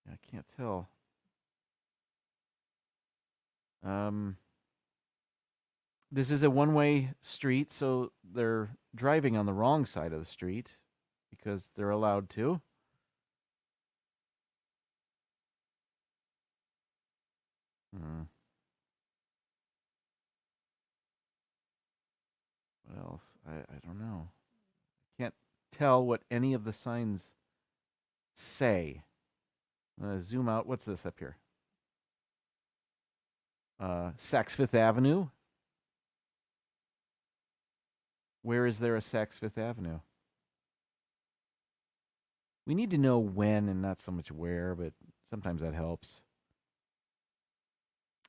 [SPEAKER 3] I can't tell. This is a one-way street, so they're driving on the wrong side of the street because they're allowed to. What else? I don't know. Can't tell what any of the signs say. I'm going to zoom out. What's this up here? Saks Fifth Avenue. Where is there a Saks Fifth Avenue? We need to know when and not so much where, but sometimes that helps.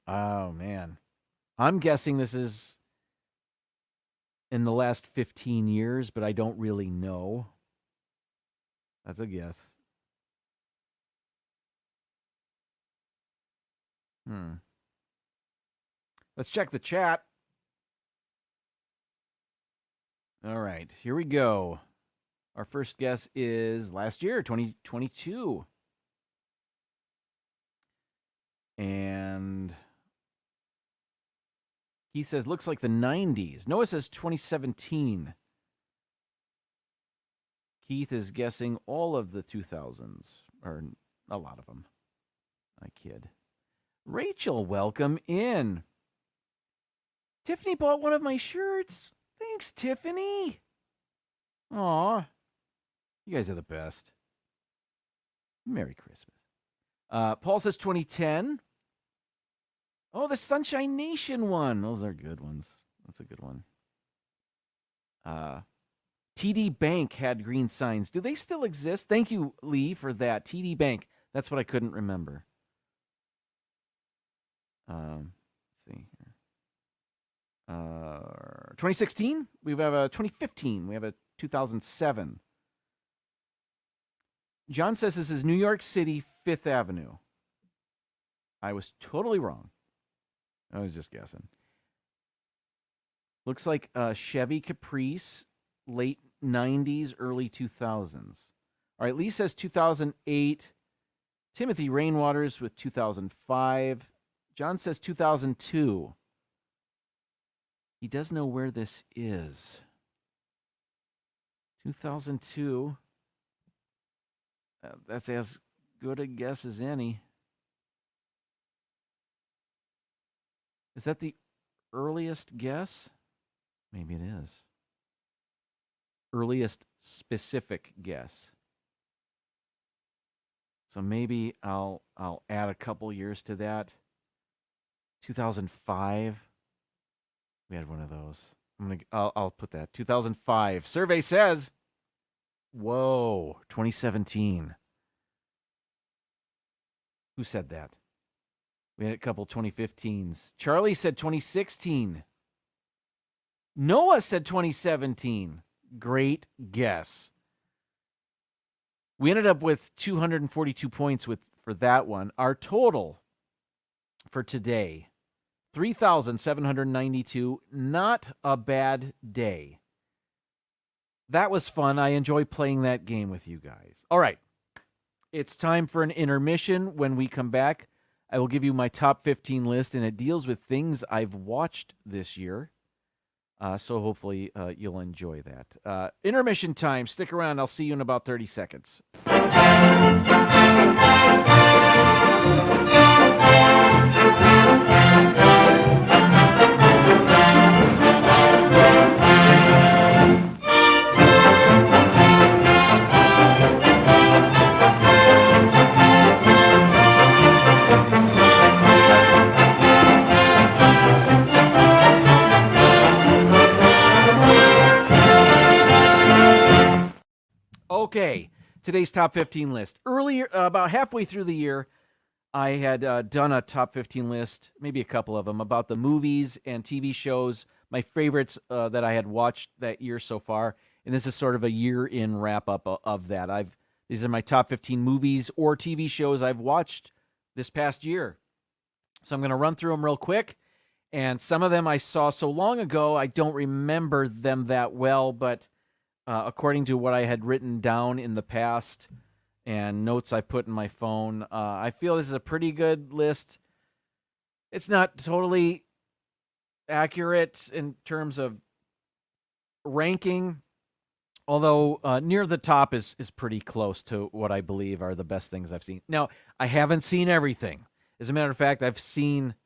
[SPEAKER 3] Oh, man. I'm guessing this is in the last 15 years, but I don't really know. That's a guess. Let's check the chat. All right, here we go. Our first guess is last year, 2022. And he says, looks like the 90s. Noah says 2017. Keith is guessing all of the 2000s, or a lot of them. I kid. Rachel, welcome in. Tiffany bought one of my shirts. Thanks, Tiffany. Aw. You guys are the best. Merry Christmas. Paul says 2010. Oh, the Sunshine Nation one. Those are good ones. That's a good one. TD Bank had green signs. Do they still exist? Thank you, Lee, for that. TD Bank. That's what I couldn't remember. Let's see here. 2016. We have a 2015. We have a 2007. John says this is New York City, 5th Avenue. I was totally wrong. I was just guessing. Looks like Chevy Caprice, late 90s, early 2000s. All right, Lee says 2008. Timothy Rainwaters with 2005. John says 2002. He does know where this is. 2002. That's as good a guess as any. Is that the earliest guess? Maybe it is. Earliest specific guess. So maybe I'll add a couple years to that. 2005. We had one of those. I'll put that. 2005. Survey says, whoa, 2017. Who said that? We had a couple 2015s. Charlie said 2016. Noah said 2017. Great guess. We ended up with 242 points for that one. Our total for today, 3,792. Not a bad day. That was fun. I enjoy playing that game with you guys. All right. It's time for an intermission. When we come back, I will give you my top 15 list, and it deals with things I've watched this year. So hopefully you'll enjoy that. Intermission time. Stick around. I'll see you in about 30 seconds. Okay, today's top 15 list. Earlier, about halfway through the year, I had done a top 15 list, maybe a couple of them, about the movies and TV shows, my favorites that I had watched that year so far. And this is sort of a year-in wrap-up of that. These are my top 15 movies or TV shows I've watched this past year. So I'm going to run through them real quick. And some of them I saw so long ago, I don't remember them that well, but according to what I had written down in the past and notes I put in my phone, I feel this is a pretty good list. It's not totally accurate in terms of ranking, although near the top is pretty close to what I believe are the best things I've seen. Now, I haven't seen everything. As a matter of fact, I've seen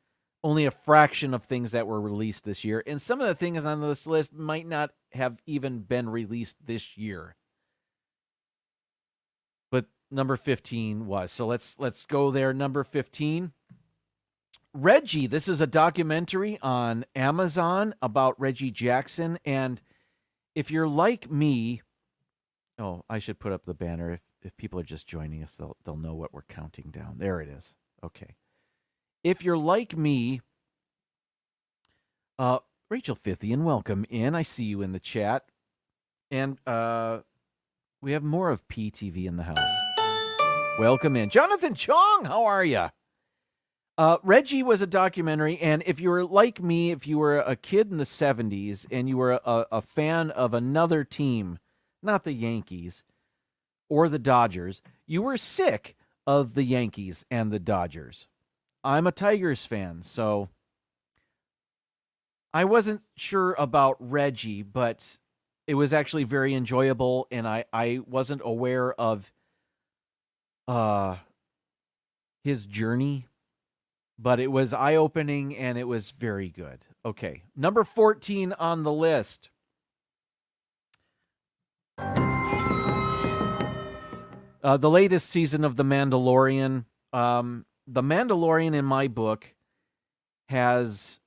[SPEAKER 3] only a fraction of things that were released this year, and some of the things on this list might not have even been released this year. But number 15 was. So let's go there. Number 15. Reggie. This is a documentary on Amazon about Reggie Jackson. And if you're like me, I should put up the banner. If people are just joining us, they'll know what we're counting down. There it is. Okay. If you're like me, Rachel Fithian, welcome in. I see you in the chat. And we have more of PTV in the house. Welcome in. Jonathan Chong, how are you? Reggie was a documentary, and if you were like me, if you were a kid in the 70s and you were a fan of another team, not the Yankees or the Dodgers, you were sick of the Yankees and the Dodgers. I'm a Tigers fan, so I wasn't sure about Reggie, but it was actually very enjoyable, and I wasn't aware of his journey. But it was eye-opening, and it was very good. Okay, number 14 on the list. The latest season of The Mandalorian. The Mandalorian, in my book, has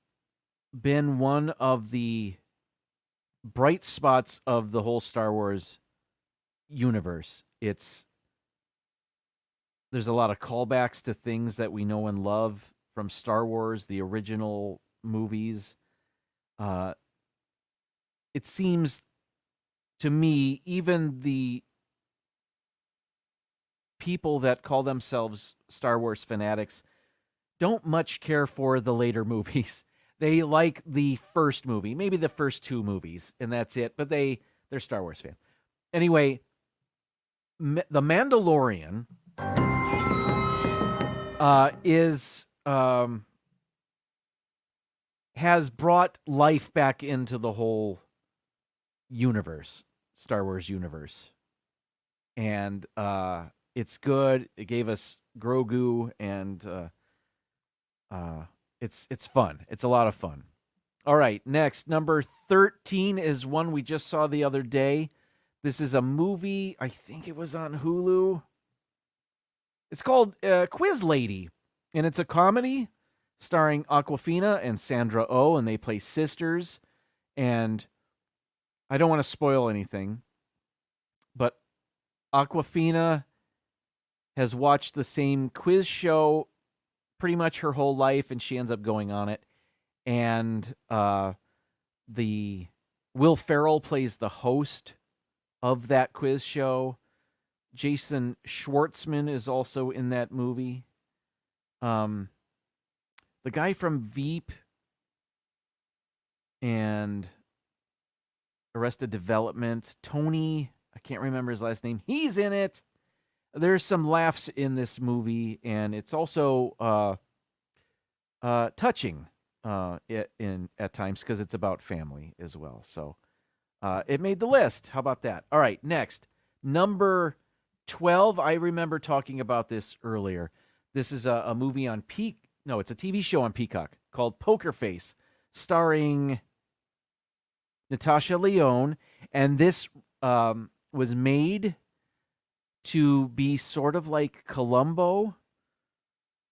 [SPEAKER 3] been one of the bright spots of the whole Star Wars universe. There's a lot of callbacks to things that we know and love from Star Wars, the original movies. It seems to me, even the people that call themselves Star Wars fanatics don't much care for the later movies. They like the first movie, maybe the first two movies, and that's it. But they're Star Wars fans. Anyway, The Mandalorian has brought life back into the whole universe, Star Wars universe. And it's good. It gave us Grogu, and it's fun. It's a lot of fun. All right, next, number 13 is one we just saw the other day. This is a movie, I think it was on Hulu. It's called Quiz Lady, and it's a comedy starring Awkwafina and Sandra Oh, and they play sisters. And I don't want to spoil anything, but Awkwafina has watched the same quiz show pretty much her whole life, and she ends up going on it. And the Will Ferrell plays the host of that quiz show. Jason Schwartzman is also in that movie. The guy from Veep and Arrested Development, Tony, I can't remember his last name. He's in it. There's some laughs in this movie, and it's also touching at times because it's about family as well. So it made the list. How about that? All right, next. Number 12. I remember talking about this earlier. This is a movie on it's a TV show on Peacock called Poker Face, starring Natasha Lyonne. And this was made to be sort of like Columbo.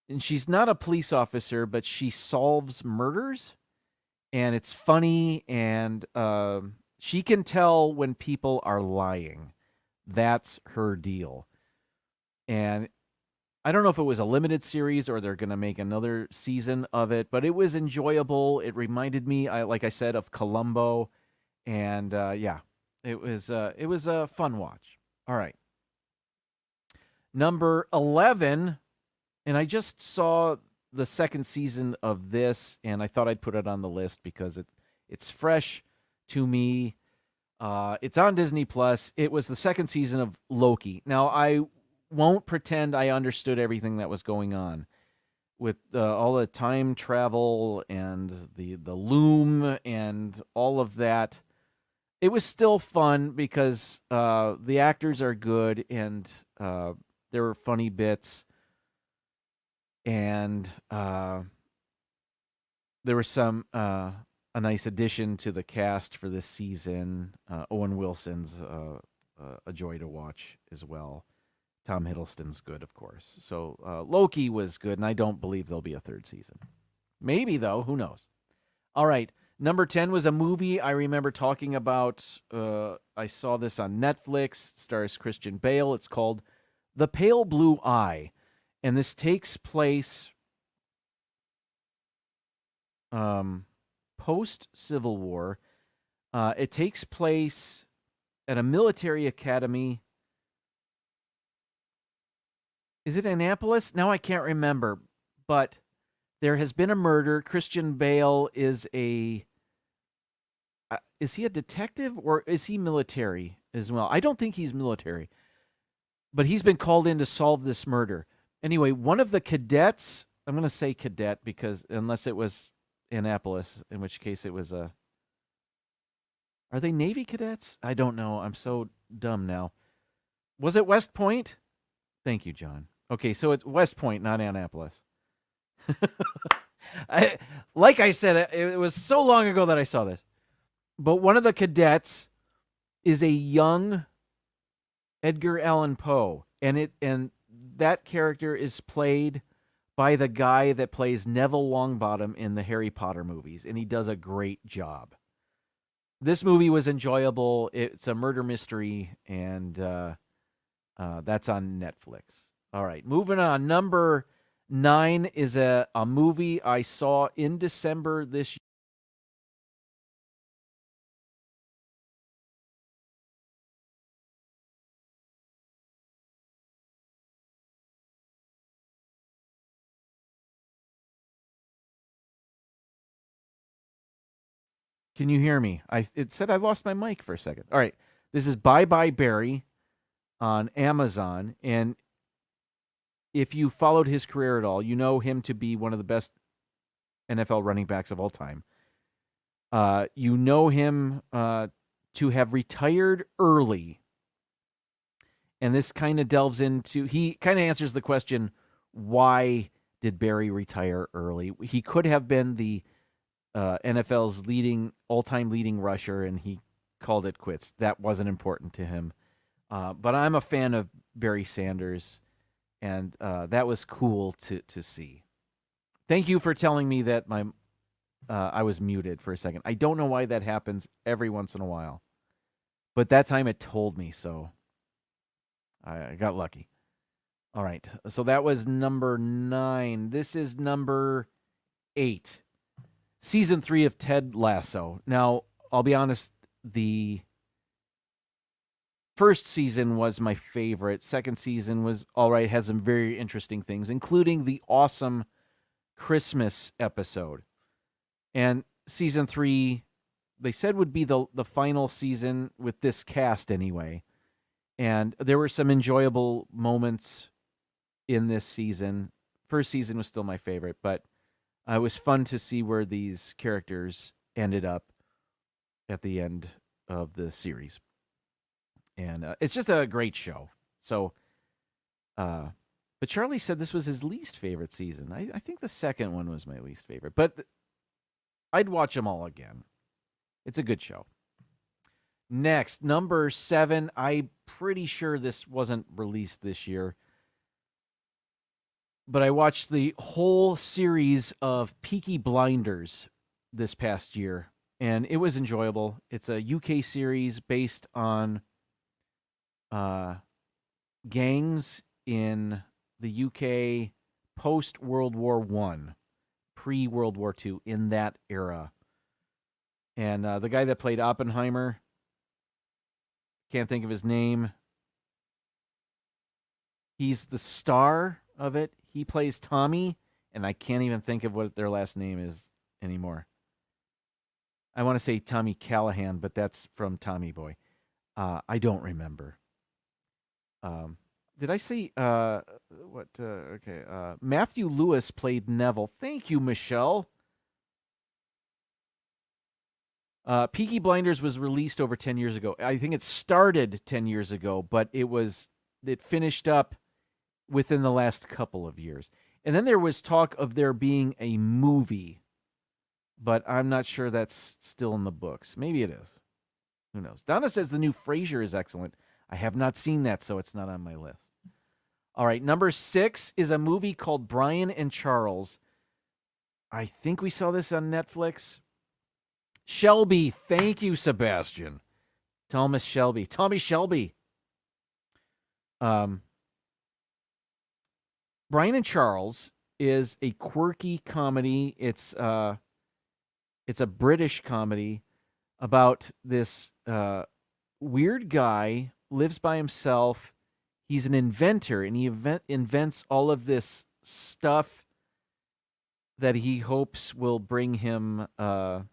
[SPEAKER 3] And she's not a police officer, but she solves murders. And it's funny, and she can tell when people are lying. That's her deal. And I don't know if it was a limited series or they're going to make another season of it, but it was enjoyable. It reminded me, like I said, of Columbo. And it was a fun watch. All right. Number 11, and I just saw the second season of this, and I thought I'd put it on the list because it's fresh to me. It's on Disney Plus. It was the second season of Loki. Now, I won't pretend I understood everything that was going on with all the time travel and the loom and all of that. It was still fun because the actors are good, and there were funny bits, and there was some a nice addition to the cast for this season. Owen Wilson's a joy to watch as well. Tom Hiddleston's good, of course. So Loki was good, and I don't believe there'll be a third season. Maybe, though. Who knows? All right. Number 10 was a movie I remember talking about. I saw this on Netflix. It stars Christian Bale. It's called The Pale Blue Eye. And this takes place post-Civil War. It takes place at a military academy. Is it Annapolis? Now I can't remember. But There has been a murder. Christian Bale is he a detective or is he military as well? I don't think he's military, but he's been called in to solve this murder. Anyway, one of the cadets, I'm going to say cadet because unless it was Annapolis, in which case it was are they Navy cadets? I don't know. I'm so dumb now. Was it West Point? Thank you, John. Okay, so it's West Point, not Annapolis. Like I said, it was so long ago that I saw this. But one of the cadets is a young Edgar Allan Poe, and that character is played by the guy that plays Neville Longbottom in the Harry Potter movies, and he does a great job. This movie was enjoyable. It's a murder mystery, and that's on Netflix. All right, moving on. Number 9 is a movie I saw in December this year. Can you hear me? It said I lost my mic for a second. All right. This is Bye Bye Barry on Amazon. And if you followed his career at all, you know him to be one of the best NFL running backs of all time. You know him to have retired early. And this kind of delves into, he kind of answers the question, why did Barry retire early? He could have been the NFL's all-time leading rusher, and he called it quits. That wasn't important to him. But I'm a fan of Barry Sanders, and that was cool to see. Thank you for telling me that I was muted for a second. I don't know why that happens every once in a while, but that time it told me, so I got lucky. All right, so that was number 9. This is number 8. Season 3 of Ted Lasso. Now, I'll be honest, the first season was my favorite. Second season was all right, had some very interesting things, including the awesome Christmas episode. And season 3, they said would be the final season with this cast anyway. And there were some enjoyable moments in this season. First season was still my favorite, but it was fun to see where these characters ended up at the end of the series. And it's just a great show. So, but Charlie said this was his least favorite season. I think the second one was my least favorite, but I'd watch them all again. It's a good show. Next, number 7. I'm pretty sure this wasn't released this year, but I watched the whole series of Peaky Blinders this past year, and it was enjoyable. It's a UK series based on gangs in the UK post-World War I, pre-World War II, in that era. And the guy that played Oppenheimer, can't think of his name. He's the star of it. He plays Tommy, and I can't even think of what their last name is anymore. I want to say Tommy Callahan, but that's from Tommy Boy. I don't remember. Did I say what? Okay. Matthew Lewis played Neville. Thank you, Michelle. Peaky Blinders was released over 10 years ago. I think it started 10 years ago, but it finished up within the last couple of years. And then there was talk of there being a movie, but I'm not sure that's still in the books. Maybe it is. Who knows? Donna says the new Frasier is excellent. I have not seen that, so it's not on my list. All right, number 6 is a movie called Brian and Charles. I think we saw this on Netflix. Shelby, thank you, Sebastian. Thomas Shelby. Tommy Shelby. Brian and Charles is a quirky comedy. It's a British comedy about this weird guy, lives by himself. He's an inventor, and he invents all of this stuff that he hopes will bring him at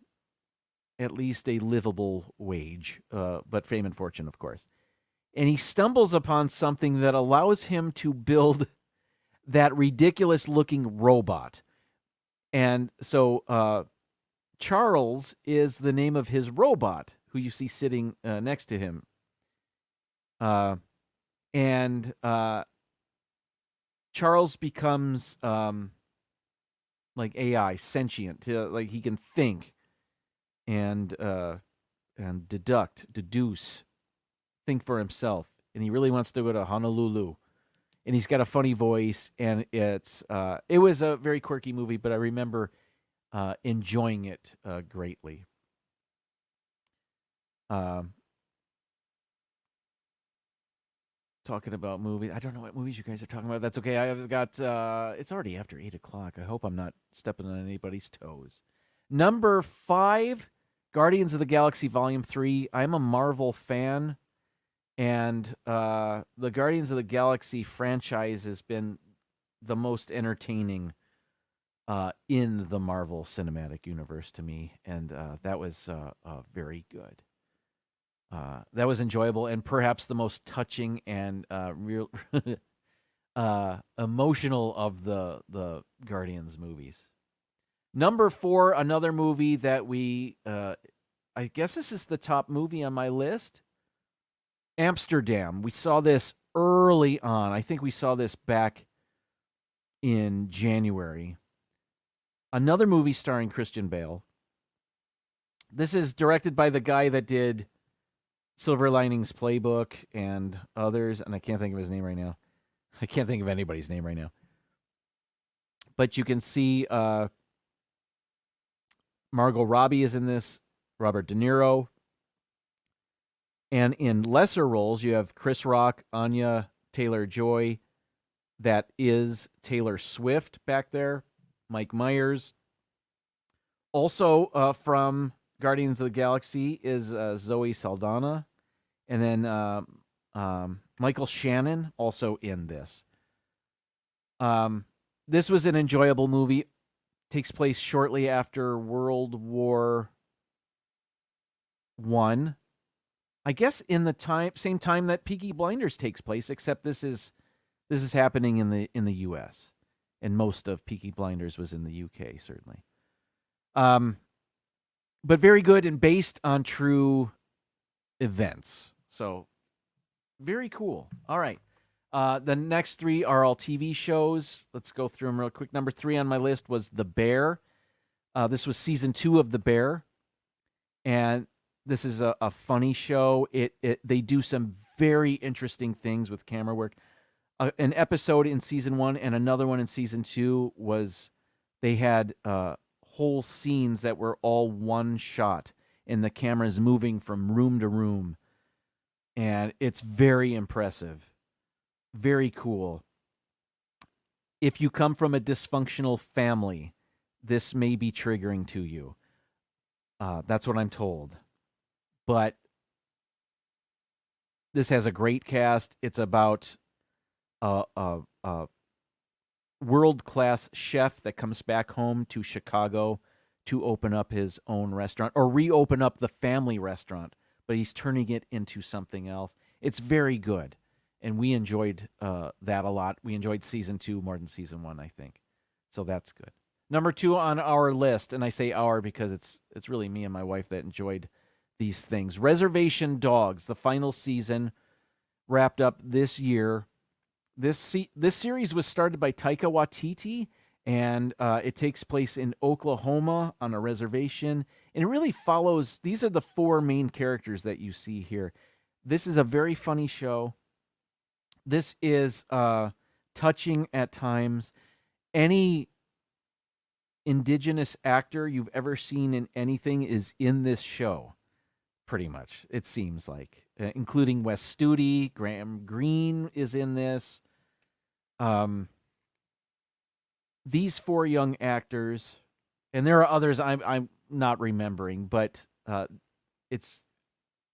[SPEAKER 3] least a livable wage, but fame and fortune, of course. And he stumbles upon something that allows him to build that ridiculous-looking robot. And so Charles is the name of his robot, who you see sitting next to him. And Charles becomes like AI, sentient. Like he can think and deduce, think for himself. And he really wants to go to Honolulu. And he's got a funny voice, and it was a very quirky movie, but I remember enjoying it greatly. Talking about movies. I don't know what movies you guys are talking about. That's okay. I've got, it's already after 8 o'clock. I hope I'm not stepping on anybody's toes. Number 5, Guardians of the Galaxy Volume 3. I'm a Marvel fan, and the Guardians of the Galaxy franchise has been the most entertaining in the Marvel Cinematic Universe to me, and that was very good. That was enjoyable and perhaps the most touching and real emotional of the Guardians movies. Number 4, another movie that we, I guess this is the top movie on my list, Amsterdam. We saw this early on. I think we saw this back in January. Another movie starring Christian Bale. This is directed by the guy that did Silver Linings Playbook and others, and I can't think of his name right now. I can't think of anybody's name right now. But you can see Margot Robbie is in this, Robert De Niro. And in lesser roles, you have Chris Rock, Anya Taylor-Joy, that is Taylor Swift back there, Mike Myers. Also from Guardians of the Galaxy is Zoe Saldana. And then Michael Shannon also in this. This was an enjoyable movie. Takes place shortly after World War I. I guess in the same time that Peaky Blinders takes place, except this is happening in the U.S. and most of Peaky Blinders was in the U.K. certainly. But very good and based on true events. So very cool. All right. The next 3 are all TV shows. Let's go through them real quick. Number 3 on my list was The Bear. This was season 2 of The Bear. And this is a funny show. They do some very interesting things with camera work. An episode in season 1 and another one in season 2 was they had whole scenes that were all one shot, and the camera's moving from room to room. And it's very impressive. Very cool. If you come from a dysfunctional family, this may be triggering to you. That's what I'm told. But this has a great cast. It's about a world-class chef that comes back home to Chicago to open up his own restaurant, or reopen up the family restaurant, but he's turning it into something else. It's very good, and we enjoyed that a lot. We enjoyed season 2 more than season 1, I think. So that's good. Number 2 on our list, and I say our because it's really me and my wife that enjoyed these things. Reservation Dogs, the final season, wrapped up this year. This series was started by Taika Waititi, and it takes place in Oklahoma on a reservation. And it really follows, these are the 4 main characters that you see here. This is a very funny show. This is touching at times. Any indigenous actor you've ever seen in anything is in this show, pretty much, it seems like, including Wes Studi. Graham Greene is in this. These 4 young actors, and there are others I'm not remembering, but it's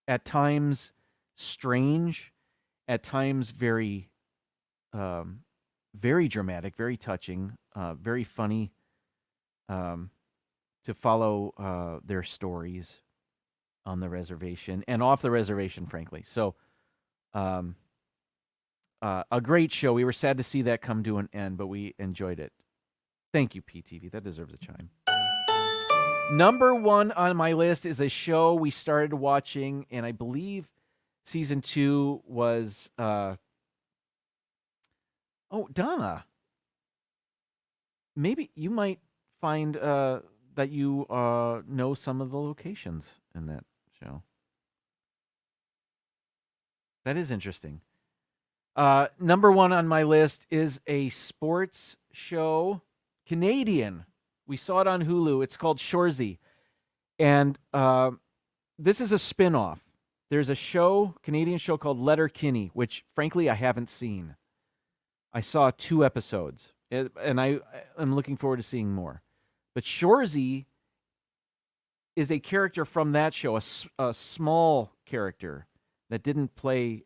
[SPEAKER 3] at times strange, at times very, very dramatic, very touching, very funny. to follow their stories on the reservation and off the reservation, frankly. So, a great show. We were sad to see that come to an end, but we enjoyed it. Thank you, PTV. That deserves a chime. Number 1 on my list is a show we started watching, and I believe season 2 was... Donna. Maybe you might find that you know some of the locations in that show. That is interesting. Number 1 on my list is a sports show, Canadian. We saw it on Hulu. It's called Shoresy. And this is a spin-off. There's a show, Canadian show called Letterkenny, which, frankly, I haven't seen. I saw 2 episodes, and I'm looking forward to seeing more. But Shoresy is a character from that show, a small character that didn't play,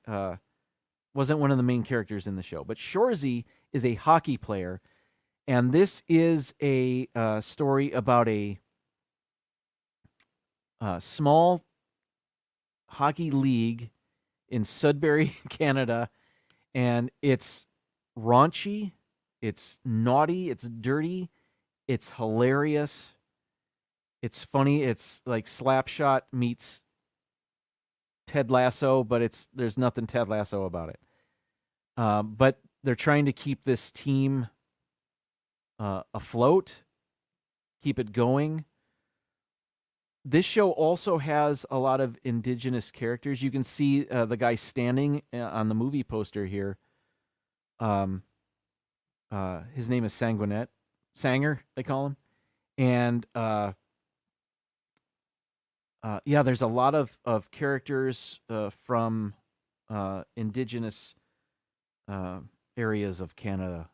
[SPEAKER 3] wasn't one of the main characters in the show. But Shoresy is a hockey player, and this is a story about a small hockey league in Sudbury, Canada, and it's raunchy, it's naughty, it's dirty, it's hilarious, it's funny, it's like Slapshot meets Ted Lasso, but there's nothing Ted Lasso about it. But they're trying to keep this team afloat, keep it going. This show also has a lot of indigenous characters. You can see the guy standing on the movie poster here. His name is Sanguinet. Sanger, they call him. And there's a lot of characters from indigenous areas of Canada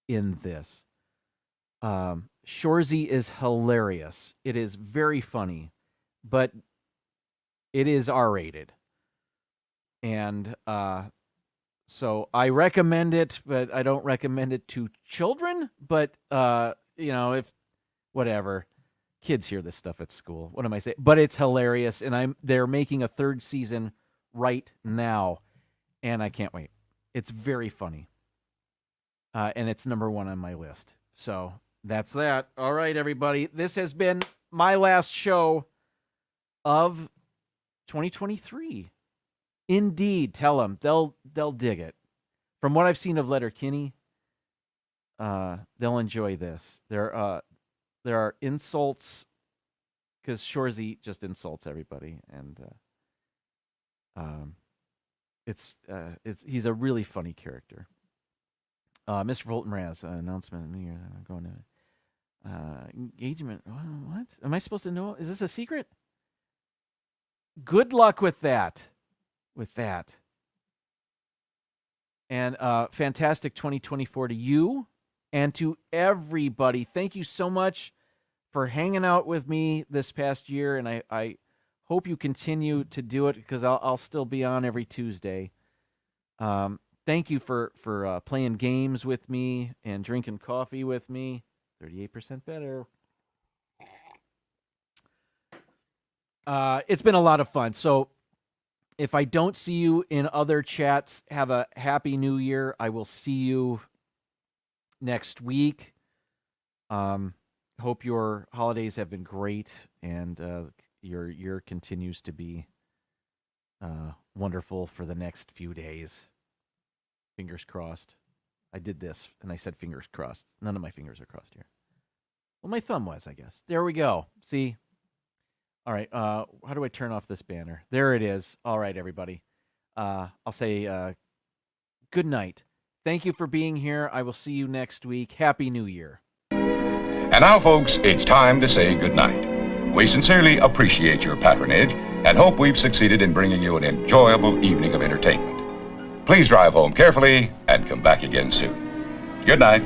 [SPEAKER 3] in this. Shoresy is hilarious. It is very funny, but it is R-rated. And so I recommend it, but I don't recommend it to children. But, if whatever. Kids hear this stuff at school. What am I saying? But it's hilarious, and they're making a 3rd season right now, and I can't wait. It's very funny. And it's number 1 on my list. So that's that. All right, everybody. This has been my last show of 2023. Indeed, tell them they'll dig it. From what I've seen of Letterkenny, they'll enjoy this. There are insults because Shoresy just insults everybody, and he's a really funny character. Mr. Fulton Raz announcement. Going to engagement. What am I supposed to know? Is this a secret? Good luck with that. And fantastic 2024 to you and to everybody. Thank you so much for hanging out with me this past year, and I hope you continue to do it because I'll still be on every Tuesday. Thank you for playing games with me and drinking coffee with me. 38% better. It's been a lot of fun. So if I don't see you in other chats, have a happy new year. I will see you next week. Hope your holidays have been great and your year continues to be wonderful for the next few days. Fingers crossed. I did this and I said fingers crossed. None of my fingers are crossed here. Well, my thumb was, I guess. There we go. See? All right. How do I turn off this banner? There it is. All right, everybody. I'll say good night. Thank you for being here. I will see you next week. Happy New Year.
[SPEAKER 2] And now, folks, it's time to say goodnight. We sincerely appreciate your patronage and hope we've succeeded in bringing you an enjoyable evening of entertainment. Please drive home carefully and come back again soon. Good night.